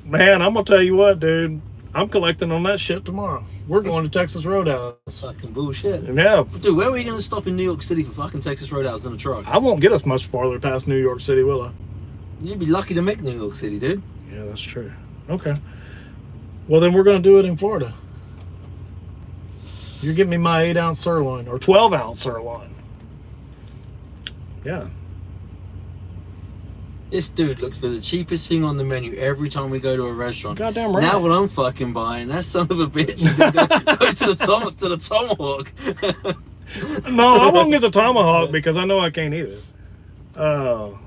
Man, I'm gonna tell you what, dude. I'm collecting on that shit tomorrow. We're going to Texas Roadhouse. Fucking bullshit. Yeah. Dude, where are we going to stop in New York City for fucking Texas Roadhouse in a truck? I won't get us much farther past New York City, will I? You'd be lucky to make New York City, dude. Yeah, that's true. Okay. Well, then we're going to do it in Florida. You're getting me my 8-ounce sirloin or 12-ounce sirloin. Yeah. This dude looks for the cheapest thing on the menu every time we go to a restaurant. Goddamn right. Now what I'm fucking buying, that son of a bitch is gonna go to the tomahawk. No, I won't get the tomahawk because I know I can't eat it. Oh.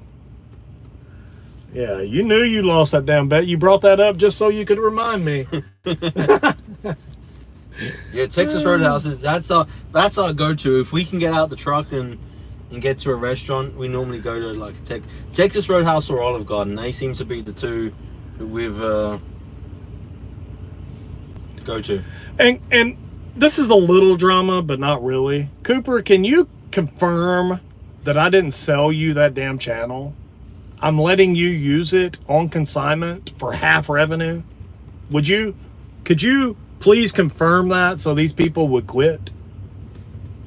Yeah, you knew you lost that damn bet. You brought that up just so you could remind me. Yeah, Texas Roadhouse that's our go-to. If we can get out the truck and get to a restaurant, we normally go to like Texas Roadhouse or Olive Garden. They seem to be the two that we've go to. And this is a little drama, but not really. Cooper, can you confirm that I didn't sell you that damn channel? I'm letting you use it on consignment for half revenue. Could you please confirm that so these people would quit?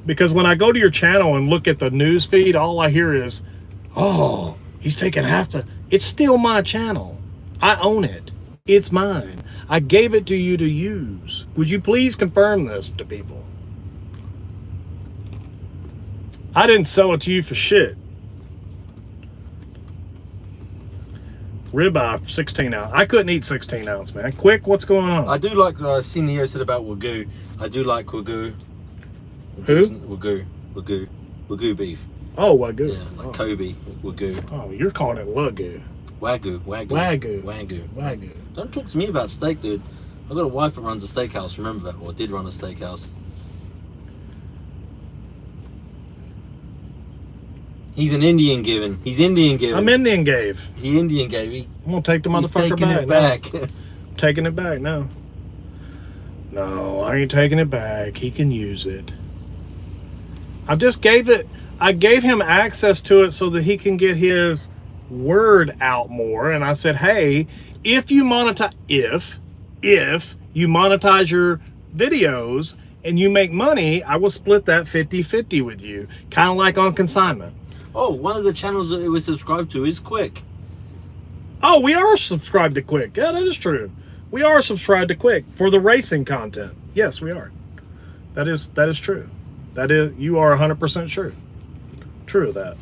Because when I go to your channel and look at the news feed, all I hear is, "Oh, he's taking half the..." It's still my channel. I own it. It's mine. I gave it to you to use. Would you please confirm this to people? I didn't sell it to you for shit. Ribeye, 16 ounce. I couldn't eat 16 ounce, man. Quick, what's going on? I do like Neo said about Wagyu. I do like Wagyu. Who? Wagyu beef. Oh, Wagyu. Yeah, like Kobe, Wagyu. Oh, you're calling it Wagyu. Wagyu. Don't talk to me about steak, dude. I've got a wife that runs a steakhouse, remember that? Or did run a steakhouse. He's an Indian given. He's Indian given. I'm Indian gave. He Indian gave. I'm going to take the motherfucker taking back. it back. No. Taking it back, no. No, I ain't taking it back. He can use it. I gave him access to it so that he can get his word out more. And I said, hey, if you monetize, if you monetize your videos and you make money, I will split that 50-50 with you, kind of like on consignment. Oh, one of the channels that it was subscribed to is Quick. Oh, we are subscribed to Quick. Yeah, that is true. We are subscribed to Quick for the racing content. Yes, we are. That is true. That is, you are 100% true. True of that.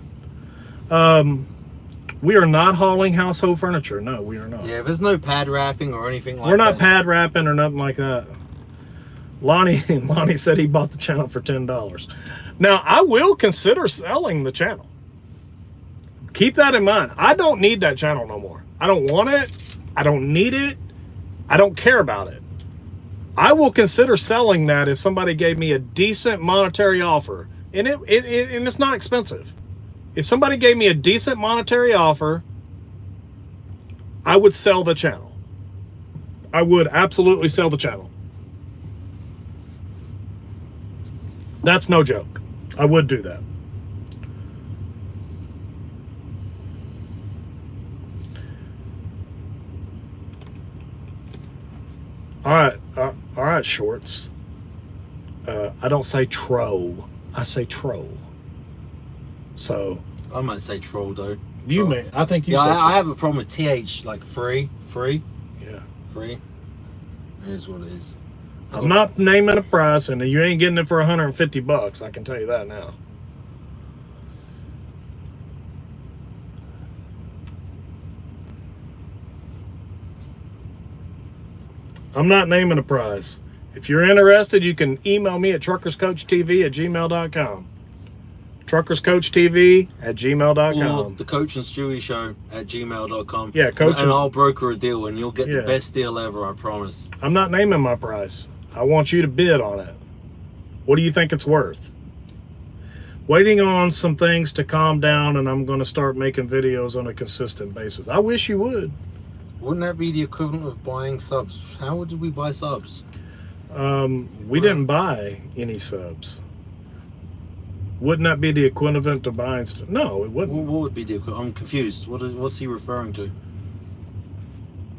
We are not hauling household furniture. No, we are not. Yeah, there's no pad wrapping or anything like that. We're not pad wrapping or nothing like that. Lonnie said he bought the channel for $10. Now, I will consider selling the channel. Keep that in mind. I don't need that channel no more. I don't want it. I don't need it. I don't care about it. I will consider selling that if somebody gave me a decent monetary offer. And it's not expensive. If somebody gave me a decent monetary offer, I would sell the channel. I would absolutely sell the channel. That's no joke. I would do that. All right, shorts. I don't say tro. I say troll. So I might say troll though. you Troll. may. I think you Yeah, said. I have a problem with TH, like free. Yeah. It is what it is. I'm not naming a price, and you ain't getting it for $150. I can tell you that now. I'm not naming a price. If you're interested, you can email me at truckerscoachtv@gmail.com. truckerscoachtv@gmail.com. Or the Coach and Stewie Show at gmail.com. Yeah, Coach and I'll broker a deal, and you'll get Yeah. the best deal ever. I promise. I'm not naming my price. I want you to bid on it. What do you think it's worth? Waiting on some things to calm down, and I'm going to start making videos on a consistent basis. I wish you would. Wouldn't that be the equivalent of buying subs? How did we buy subs? We didn't buy any subs. Wouldn't that be the equivalent to buying? No, it wouldn't. What would be the equivalent? I'm confused. What's he referring to?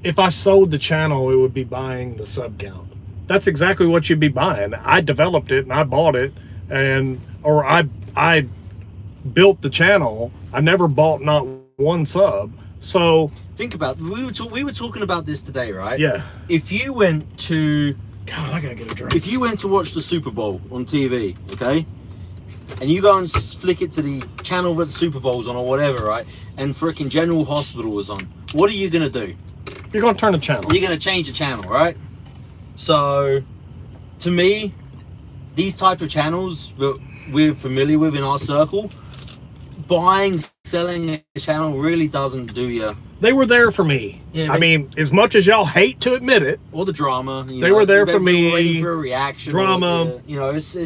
If I sold the channel, it would be buying the sub count. That's exactly what you'd be buying. I developed it and I bought it, or I built the channel. I never bought not one sub. So Think about we were talking about this today, right? yeah. If you went to God, I gotta get a drink. if you went to watch the Super Bowl on TV, okay, and you go and flick it to the channel that the Super Bowl's on or whatever, right, and freaking General Hospital was on, what are you gonna do? You're gonna turn the channel. You're gonna change the channel, right? So, to me, these type of channels that we're familiar with in our circle, selling a channel really doesn't do you. They were there for me. Yeah, I mean, as much as y'all hate to admit it, Or the drama. They were there for me. Waiting for a reaction. Drama. Or, you know, it's Yeah.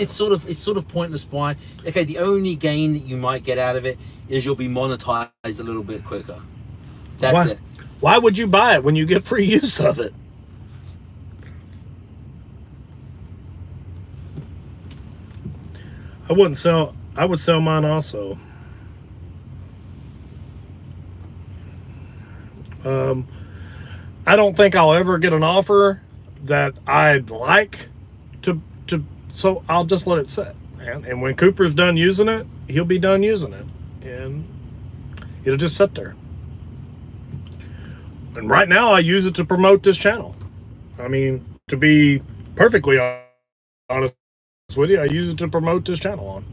sort of pointless. Why? Okay, the only gain that you might get out of it is you'll be monetized a little bit quicker. That's Why? it. Why would you buy it when you get free use of it? I would sell mine also. I don't think I'll ever get an offer that I'd like to so I'll just let it sit. And when Cooper's done using it, he'll be done using it. And it'll just sit there. And right now I use it to promote this channel. I mean, to be perfectly honest with you, I use it to promote this channel on.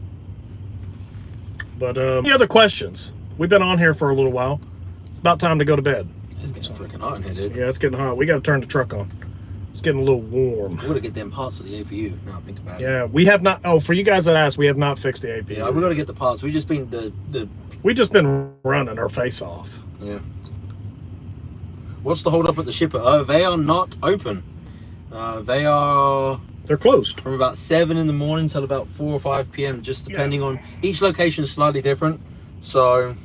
But any other questions? We've been on here for a little while. It's about time to go to bed. It's getting freaking hot in here, dude. Yeah, it's getting hot. We got to turn the truck on. It's getting a little warm. We gotta get them parts of the APU. Now I think about it. Yeah, we have not. Oh, for you guys that asked, we have not fixed the APU. Yeah, we gotta get the parts. We just been We just been running our face off. yeah. What's the hold up at the shipper? Oh, they are not open. They are They're closed. from about 7 in the morning till about 4 or 5 p.m. Just depending on each location is slightly different. So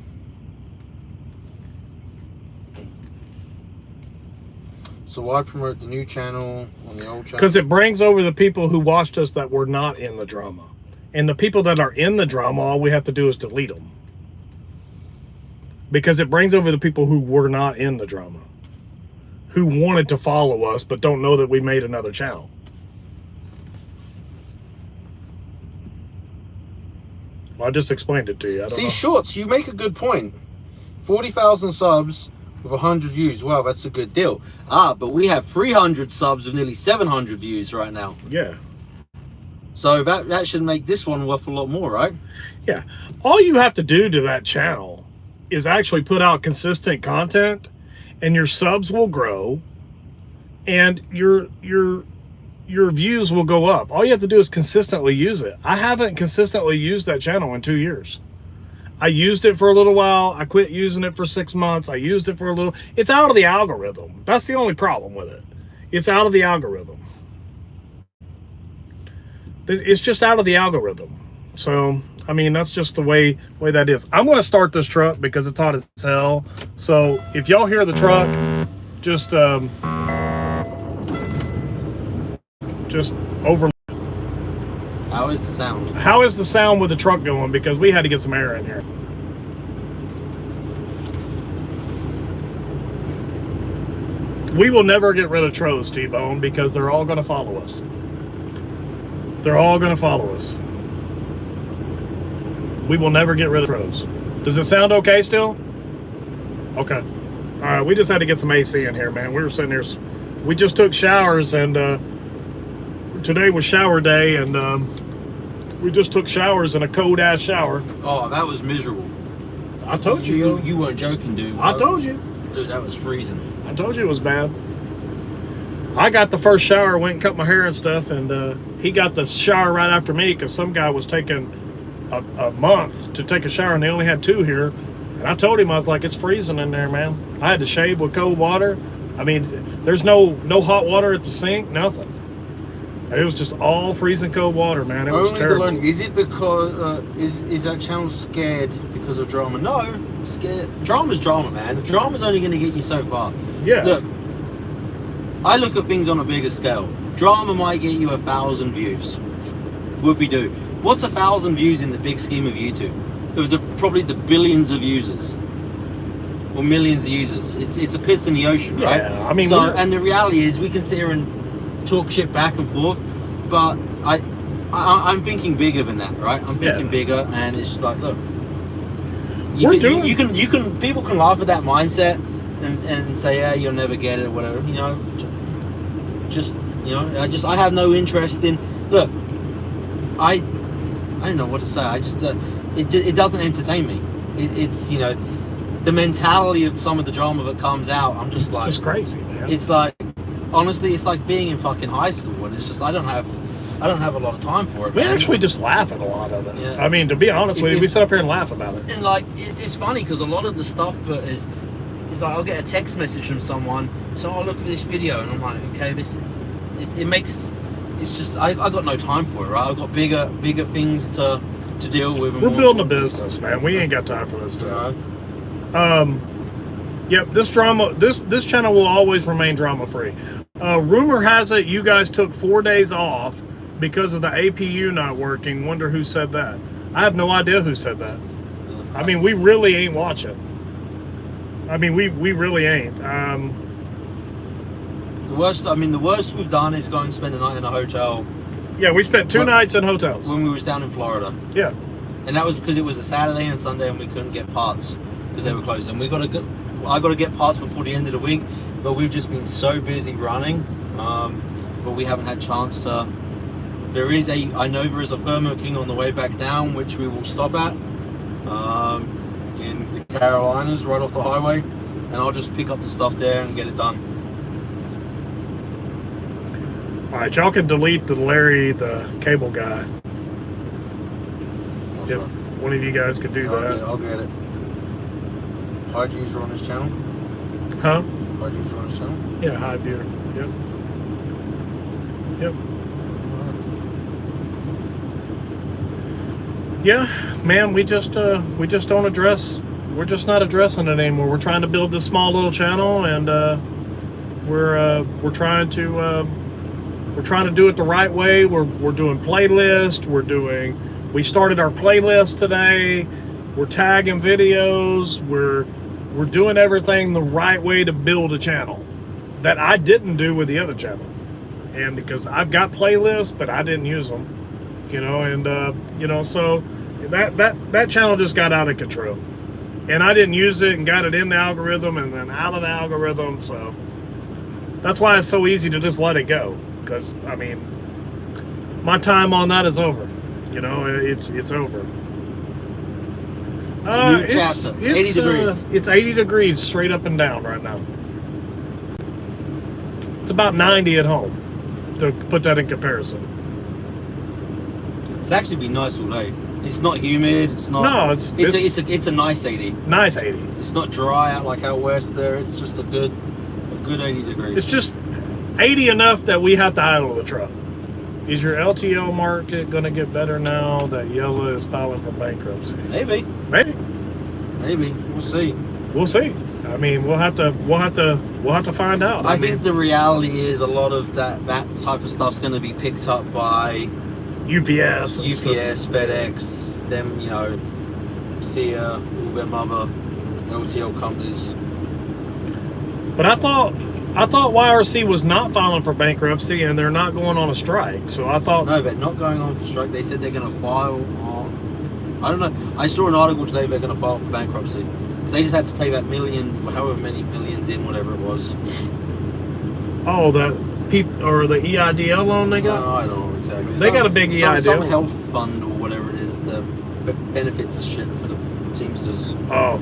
why promote the new channel on the old channel? Because it brings over the people who watched us that were not in the drama. And the people that are in the drama, all we have to do is delete them. Because it brings over the people who were not in the drama. who wanted to follow us but don't know that we made another channel. Well, I just explained it to you. I don't See, know. Shorts, you make a good point. 40,000 subs with 100 views. Wow, that's a good deal. But we have 300 subs with nearly 700 views right now. Yeah. So that should make this one worth a lot more, right? Yeah. All you have to do to that channel is actually put out consistent content, and your subs will grow and your views will go up. All you have to do is consistently use it. I haven't consistently used that channel in 2 years. I used it for a little while. I quit using it for 6 months. I used it for a little. It's out of the algorithm. That's the only problem with it. It's out of the algorithm. It's just out of the algorithm. So, I mean, that's just the way that is. I'm going to start this truck because it's hot as hell. So, if y'all hear the truck, just over. How is the sound? How is the sound with the truck going? Because we had to get some air in here. We will never get rid of Tro's, T-Bone, because they're all going to follow us. They're all going to follow us. We will never get rid of Tro's. Does it sound okay still? Okay. All right, we just had to get some AC in here, man. We were sitting here. We just took showers, and today was shower day, and we just took showers in a cold-ass shower. Oh, that was miserable. I told you. You weren't joking, dude. I told you. Dude, that was freezing. I told you it was bad. I got the first shower, went and cut my hair and stuff, and he got the shower right after me because some guy was taking a month to take a shower, and they only had 2 here. And I told him, I was like, it's freezing in there, man. I had to shave with cold water. I mean, there's no hot water at the sink, nothing. It was just all freezing cold water, man. It was terrible. Is it because is that channel scared because of drama? No, scared. Drama's drama, man. The drama's only going to get you so far. Yeah. Look, I look at things on a bigger scale. Drama might get you 1,000 views. Whoopie-doo. What's 1,000 views in the big scheme of YouTube? Of probably the billions of users or millions of users. It's a piss in the ocean, right? Yeah, I mean, so, and the reality is, we can sit here and talk shit back and forth, but I'm thinking bigger than that, right? I'm thinking bigger, and it's like, look, you can people can laugh at that mindset and say, yeah, you'll never get it or whatever, you know. Just, you know, I have no interest in. Look, I don't know what to say. I just it doesn't entertain me. It's, you know, the mentality of some of the drama that comes out. I'm just like, it's just crazy, man. It's like, honestly, it's like being in fucking high school, and it's just I don't have a lot of time for it. We man. actually just laugh at a lot of it. Yeah. I mean, to be honest with you, we sit up here and laugh about it. And like, it's funny because a lot of the stuff that is like, I'll get a text message from someone, so I'll look for this video, and I'm like, okay, it makes, it's just I got no time for it, right? I've got bigger things to deal with. We're building a business, man. We ain't got time for this stuff. Yep, this channel will always remain drama free. Rumor has it you guys took 4 days off because of the APU not working. Wonder who said that. I have no idea who said that. I mean, we really ain't watching. I mean, we really ain't. The worst we've done is go and spend the night in a hotel. Yeah, we spent 2 nights in hotels. When we was down in Florida. Yeah. And that was because it was a Saturday and Sunday, and we couldn't get parts because they were closed. And I got to get parts before the end of the week, but we've just been so busy running, but we haven't had chance to. I know there is a Thermo King on the way back down, which we will stop at in the Carolinas, right off the highway, and I'll just pick up the stuff there and get it done. All right, y'all can delete the Larry, the cable guy. If one of you guys could do that. I'll get it. Hard user on his channel. Huh? Hard user on his channel. Yeah, high viewer. Yep. Yeah, man, we just don't address. We're just not addressing it anymore. We're trying to build this small little channel, and we're trying to do it the right way. We're doing playlists. We started our playlist today. We're tagging videos. We're doing everything the right way to build a channel. that I didn't do with the other channel. And because I've got playlists, but I didn't use them, and so that channel just got out of control, and I didn't use it and got it in the algorithm and then out of the algorithm. So that's why it's so easy to just let it go, because I mean, my time on that is over. It's over. It's a new chapter. It's 80 degrees. It's 80 degrees straight up and down right now. It's about 90 at home, to put that in comparison. It's actually been nice all day. It's not humid. It's not. No, it's a nice 80. Nice 80. It's not dry out like out west there. It's just a good 80 degrees. It's just 80 enough that we have to idle the truck. Is your LTL market going to get better now that Yella is filing for bankruptcy? Maybe. We'll see. We'll see. I mean, we'll have to find out. I think the reality is a lot of that type of stuff's going to be picked up by UPS, FedEx, them, SEA, all them other LTL companies. But I thought YRC was not filing for bankruptcy and they're not going on a strike. So I thought no, they're not going on for strike. They said they're going to file. I don't know. I saw an article today they're going to file for bankruptcy because they just had to pay that however many millions in, whatever it was. Oh, the EIDL loan they got? No, I don't know exactly. They got a big EIDL. Some health fund or whatever it is, the benefits shit for the Teamsters. Oh.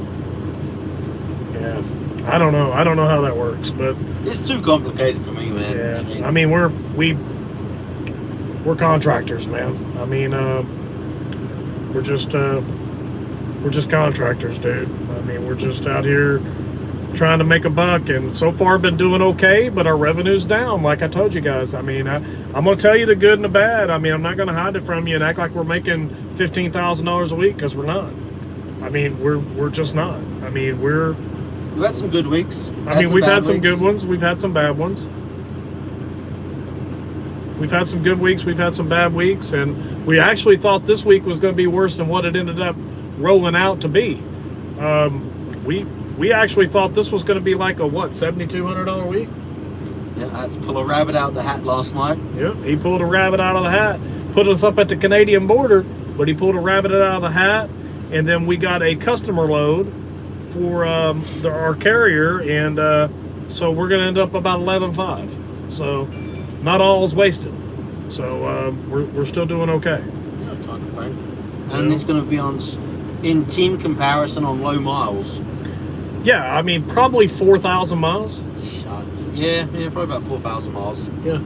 Yeah. I don't know how that works, but it's too complicated for me, man. Yeah. I mean, we're contractors, man. I mean, we're just contractors, dude. I mean, we're just out here trying to make a buck, and so far been doing okay, but our revenue's down, like I told you guys. I mean, I'm gonna tell you the good and the bad. I mean, I'm not gonna hide it from you and act like we're making $15,000 a week, because we're not. I mean, we're just not. I mean, we've had some good weeks. We've had some good ones. We've had some bad ones. We've had some good weeks. We've had some bad weeks. And we actually thought this week was going to be worse than what it ended up rolling out to be. We actually thought this was going to be like a, $7,200 week? Yeah, I had to pull a rabbit out the hat last night. Yeah, he pulled a rabbit out of the hat. Put us up at the Canadian border, but he pulled a rabbit out of the hat. And then we got a customer load for our carrier, and so we're going to end up about 11.5. So not all is wasted. So we're still doing okay. Yeah, can't complain. And it's going to be in team comparison on low miles. Yeah, I mean probably 4,000 miles. Yeah, probably about 4,000 miles. Yeah,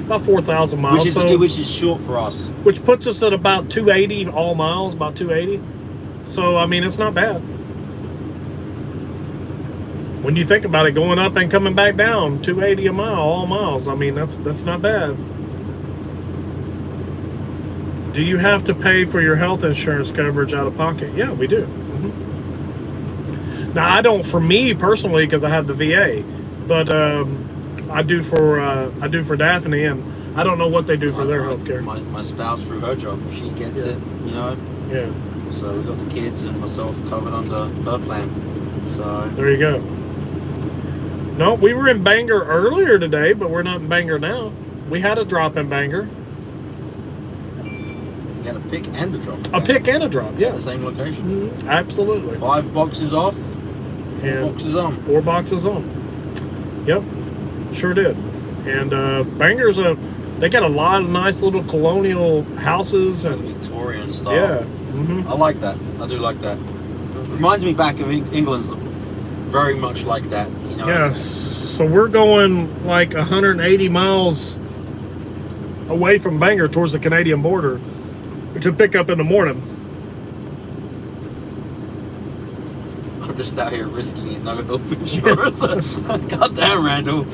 about 4,000 miles. Which is short for us. Which puts us at about 280 all miles, about 280. So I mean, it's not bad. When you think about it, going up and coming back down, 280 a mile, all miles. I mean, that's not bad. Do you have to pay for your health insurance coverage out of pocket? Yeah, we do. Mm-hmm. Now, I don't for me personally because I have the VA, but I do for Daphne, and I don't know what they do for their health care. My spouse, through her job, she gets it, Yeah. So we've got the kids and myself covered under her plan. So there you go. No, we were in Bangor earlier today, but we're not in Bangor now. We had a drop in Bangor. You had a pick and a drop. A pick and a drop, yeah. At the same location. Mm-hmm. Absolutely. 5 boxes off, 4 boxes on. 4 boxes on. Yep, sure did. And Bangor's they got a lot of nice little colonial houses and Victorian style. Yeah. Mm-hmm. I like that. I do like that. It reminds me back of England's very much like that. Yeah. So we're going like 180 miles away from Bangor towards the Canadian border to pick up in the morning. I'm just out here risking it, no health insurance. Goddamn, Randall.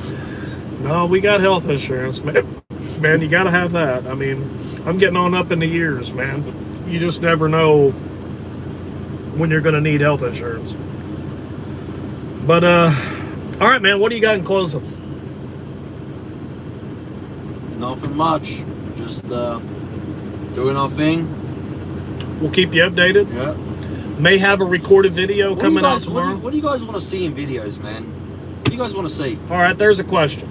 No, we got health insurance, man. Man, you got to have that. I mean, I'm getting on up in the years, man. You just never know when you're going to need health insurance. But, all right, man, what do you got in closing? Nothing much. Just doing our thing. We'll keep you updated. Yeah. May have a recorded video coming out tomorrow. What do you guys want to see in videos, man? What do you guys want to see? All right, there's a question.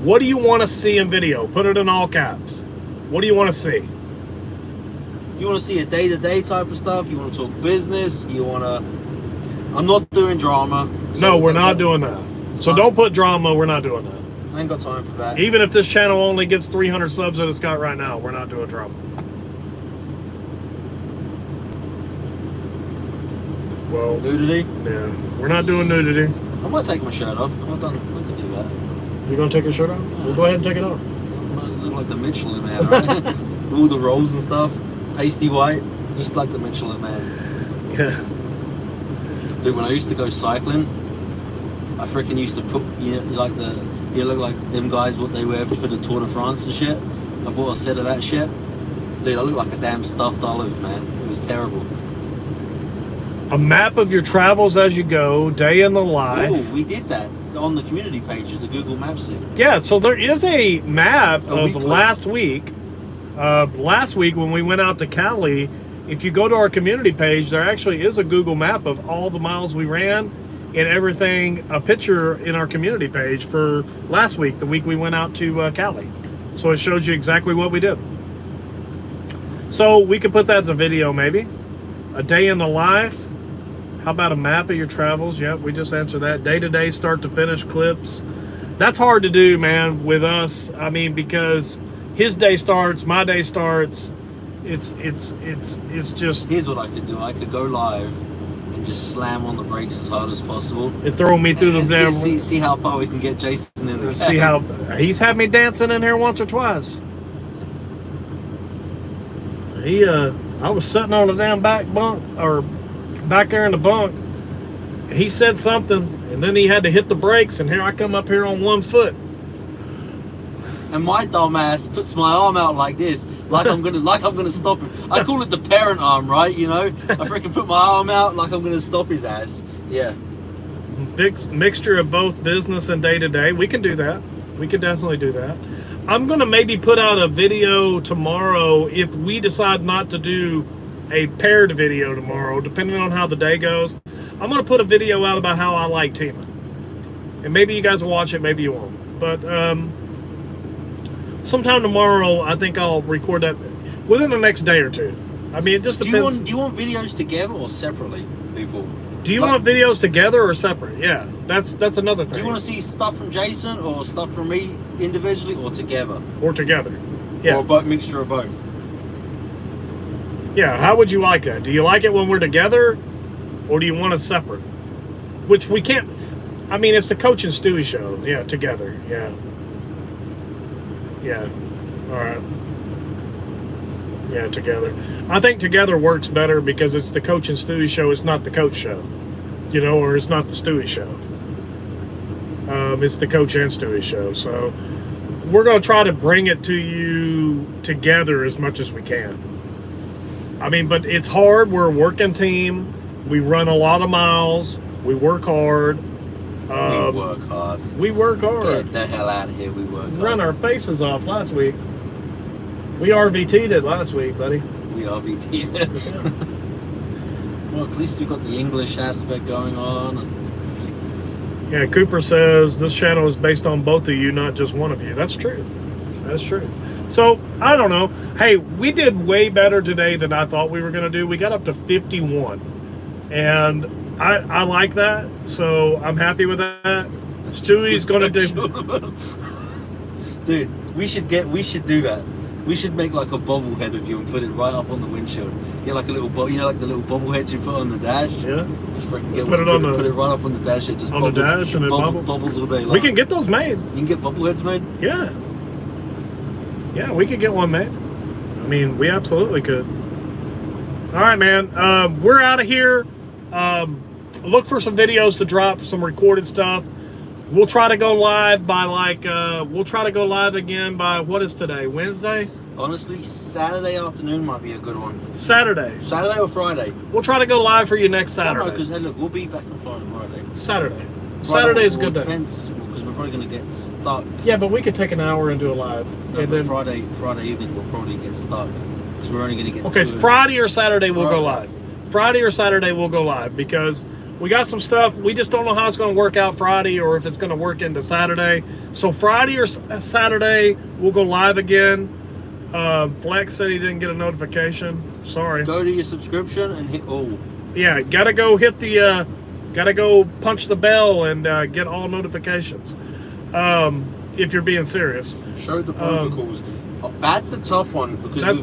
What do you want to see in video? Put it in all caps. What do you want to see? You want to see a day-to-day type of stuff? You want to talk business? You want to... I'm not doing drama. No, we're not doing that. So don't put drama. We're not doing that. I ain't got time for that. Even if this channel only gets 300 subs that it's got right now, we're not doing drama. Well, Nudity? yeah, we're not doing nudity. I might take my shirt off. I'm not done. I can do that. You gonna take your shirt off? Well, go ahead and take it off. I look like the Michelin Man, right? All the rolls and stuff. Pasty white. Just like the Michelin Man. Yeah. Dude, when I used to go cycling, I freaking used to put, you look like them guys, what they wear for the Tour de France and shit. I bought a set of that shit. Dude, I look like a damn stuffed olive, man. It was terrible. A map of your travels as you go, day in the life. Oh, we did that on the community page of the Google Maps thing. Yeah, so there is a map A of week later. last week. Last week when we went out to Cali, if you go to our community page, there actually is a Google map of all the miles we ran and everything, a picture in our community page for last week, the week we went out to Cali. So it shows you exactly what we did. So we could put that as a video maybe. A day in the life. How about a map of your travels? Yep, we just answered that. Day-to-day, start-to-finish clips. That's hard to do, man, with us. I mean, because his day starts, my day starts. It's just... Here's what I could do. I could go live and just slam on the brakes as hard as possible. It throw me through the And damn... see how far we can get Jason in the See how... He's had me dancing in here once or twice. I was sitting on the damn back bunk, or back there in the bunk. He said something, and then he had to hit the brakes, and here I come up here on one foot. And my dumb ass puts my arm out like this, like I'm gonna stop him. I call it the parent arm, right? You know, I freaking put my arm out like I'm gonna stop his ass. Yeah. Mixture of both business and day-to-day. We can do that. We can definitely do that. I'm gonna maybe put out a video tomorrow if we decide not to do a paired video tomorrow, depending on how the day goes. I'm gonna put a video out about how I like teaming, and maybe you guys will watch it, maybe you won't. But sometime tomorrow, I think I'll record that within the next day or two. I mean, it just depends. Do you want videos together or separately, people? Do you want videos together or separate? Yeah, that's another thing. Do you want to see stuff from Jason or stuff from me individually or together? Or together? Yeah. Or a mixture of both? Yeah, how would you like that? Do you like it when we're together, or do you want us separate? Which we can't. I mean, it's the Coach and Stewie show. Yeah, together. Yeah. Yeah. All right. Yeah, together. I think together works better because it's the Coach and Stewie show. It's not the Coach show, you know, or it's not the Stewie show. It's the Coach and Stewie show. So we're going to try to bring it to you together as much as we can. I mean, but it's hard. We're a working team. We run a lot of miles. We work hard. We work hard. We work hard. Get the hell out of here. We work hard. Run our faces off last week. We RVT'd it last week, buddy. We RVT'd it. Well, at least we got the English aspect going on. And Yeah, Cooper says this channel is based on both of you, not just one of you. That's true. That's true. So, I don't know. Hey, we did way better today than I thought we were going to do. We got up to 51. And I like that. So, I'm happy with that. Stewie's going to do... Dude, we should do that. We should make like a bobblehead of you and put it right up on the windshield. Get like a little like the little bobblehead you put on the dash. Yeah. Just freaking get Put it right up on the dash. It just on bubbles, the dash and it bubbles all day long. We can get those made. You can get bobbleheads made. Yeah. Yeah, we could get one made. I mean, we absolutely could. All right, man. We're out of here. Look for some videos to drop, some recorded stuff. We'll try to go live by we'll try to go live again by, what is today, Wednesday? Honestly, Saturday afternoon might be a good one. Saturday. Saturday or Friday? We'll try to go live for you next Saturday. Because hey, look, we'll be back in Florida Friday. Saturday. Saturday's a good day. Depends, because we're probably going to get stuck. Yeah, but we could take an hour and do a live. No, and but then Friday evening we'll probably get stuck, because we're only going to get okay, two. Friday or Saturday we'll go Friday. live. Friday or Saturday we'll go live because we got some stuff. We just don't know how it's going to work out Friday or if it's going to work into Saturday. So Friday or Saturday, we'll go live again. Flex said he didn't get a notification. Sorry. Go to your subscription and hit all. Yeah, gotta go hit the, gotta go punch the bell and get all notifications. If you're being serious. Show the protocols. That's a tough one because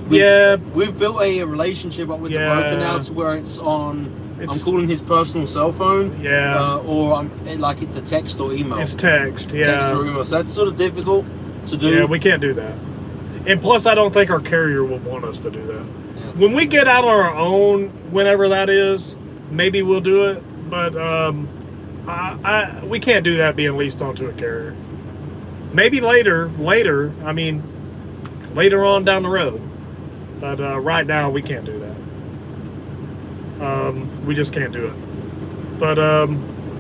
we've built a relationship up with the broker now to where it's on. I'm calling his personal cell phone. Yeah. Or like it's a text or email. It's text. Yeah. Text or email. So that's sort of difficult to do. Yeah, we can't do that. And plus, I don't think our carrier will want us to do that. Yeah. When we get out on our own, whenever that is, maybe we'll do it. But we can't do that being leased onto a carrier. Maybe later. I mean, later on down the road. But right now, we can't do that. We just can't do it. But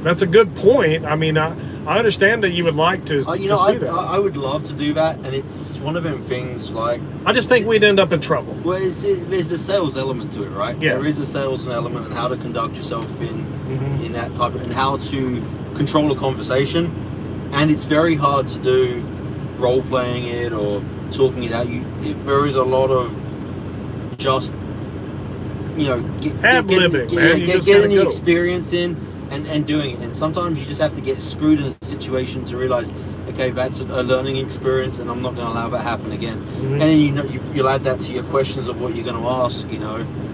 that's a good point. I mean, I understand that you would like to, see that. I would love to do that, and it's one of them things like... I just think we'd end up in trouble. Well, there's a sales element to it, right? Yeah. There is a sales element and how to conduct yourself in that type of... and how to control a conversation. And it's very hard to do role-playing it or talking it out. There is a lot of just... getting the experience in and doing it. And sometimes you just have to get screwed in a situation to realize, okay, that's a learning experience and I'm not going to allow that happen again. And then you'll add that to your questions of what you're going to ask, when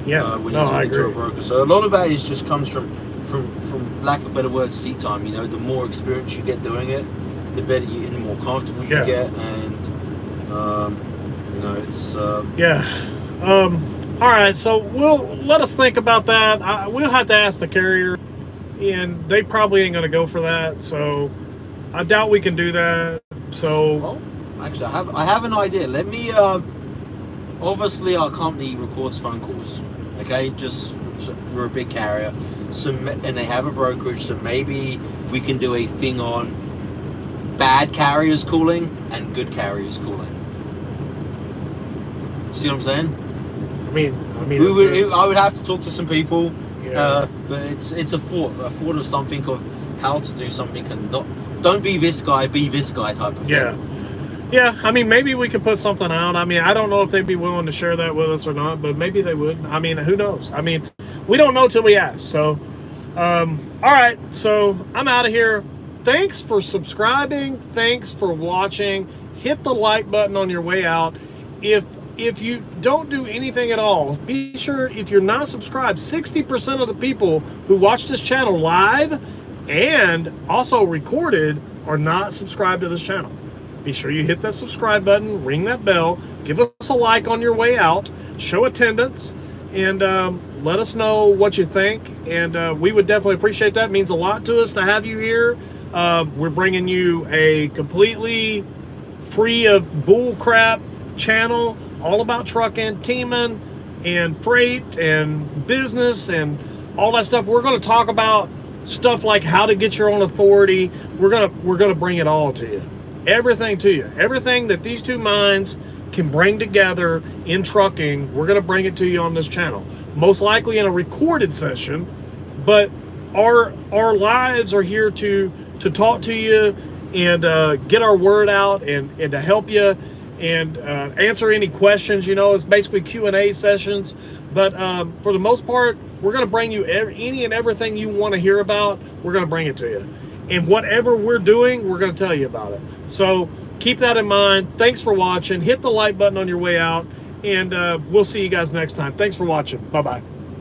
you're talking to a broker. So a lot of that just comes from lack of better words, seat time. The more experience you get doing it, the better and the more comfortable you get. And it's all right, so let us think about that. We'll have to ask the carrier, and they probably ain't going to go for that. So I doubt we can do that. So, well, actually, I have an idea. Let me. Obviously, our company records phone calls. Okay, we're a big carrier, and they have a brokerage. So maybe we can do a thing on bad carriers calling and good carriers calling. See what I'm saying? I mean, I would have to talk to some people, Yeah. But it's a thought of something of how to do something and don't be this guy, be this guy type of thing. Yeah. I mean, maybe we could put something out. I mean, I don't know if they'd be willing to share that with us or not, but maybe they would. I mean, who knows? I mean, we don't know till we ask. So, all right. So I'm out of here. Thanks for subscribing. Thanks for watching. Hit the like button on your way out. If you don't do anything at all, be sure, if you're not subscribed, 60% of the people who watch this channel live and also recorded are not subscribed to this channel. Be sure you hit that subscribe button, ring that bell, give us a like on your way out, show attendance, and let us know what you think. And we would definitely appreciate that. It means a lot to us to have you here. We're bringing you a completely free of bull crap channel, all about trucking, teaming, and freight, and business, and all that stuff. We're going to talk about stuff like how to get your own authority. We're gonna bring it all to you, everything to you, everything that these two minds can bring together in trucking. We're going to bring it to you on this channel, most likely in a recorded session, but our lives are here to talk to you and get our word out and to help you and answer any questions. It's basically Q&A sessions, but for the most part, we're going to bring you any and everything you want to hear about. We're going to bring it to you, and whatever we're doing, we're going to tell you about it. So keep that in mind. Thanks for watching. Hit the like button on your way out, and we'll see you guys next time. Thanks for watching. Bye-bye.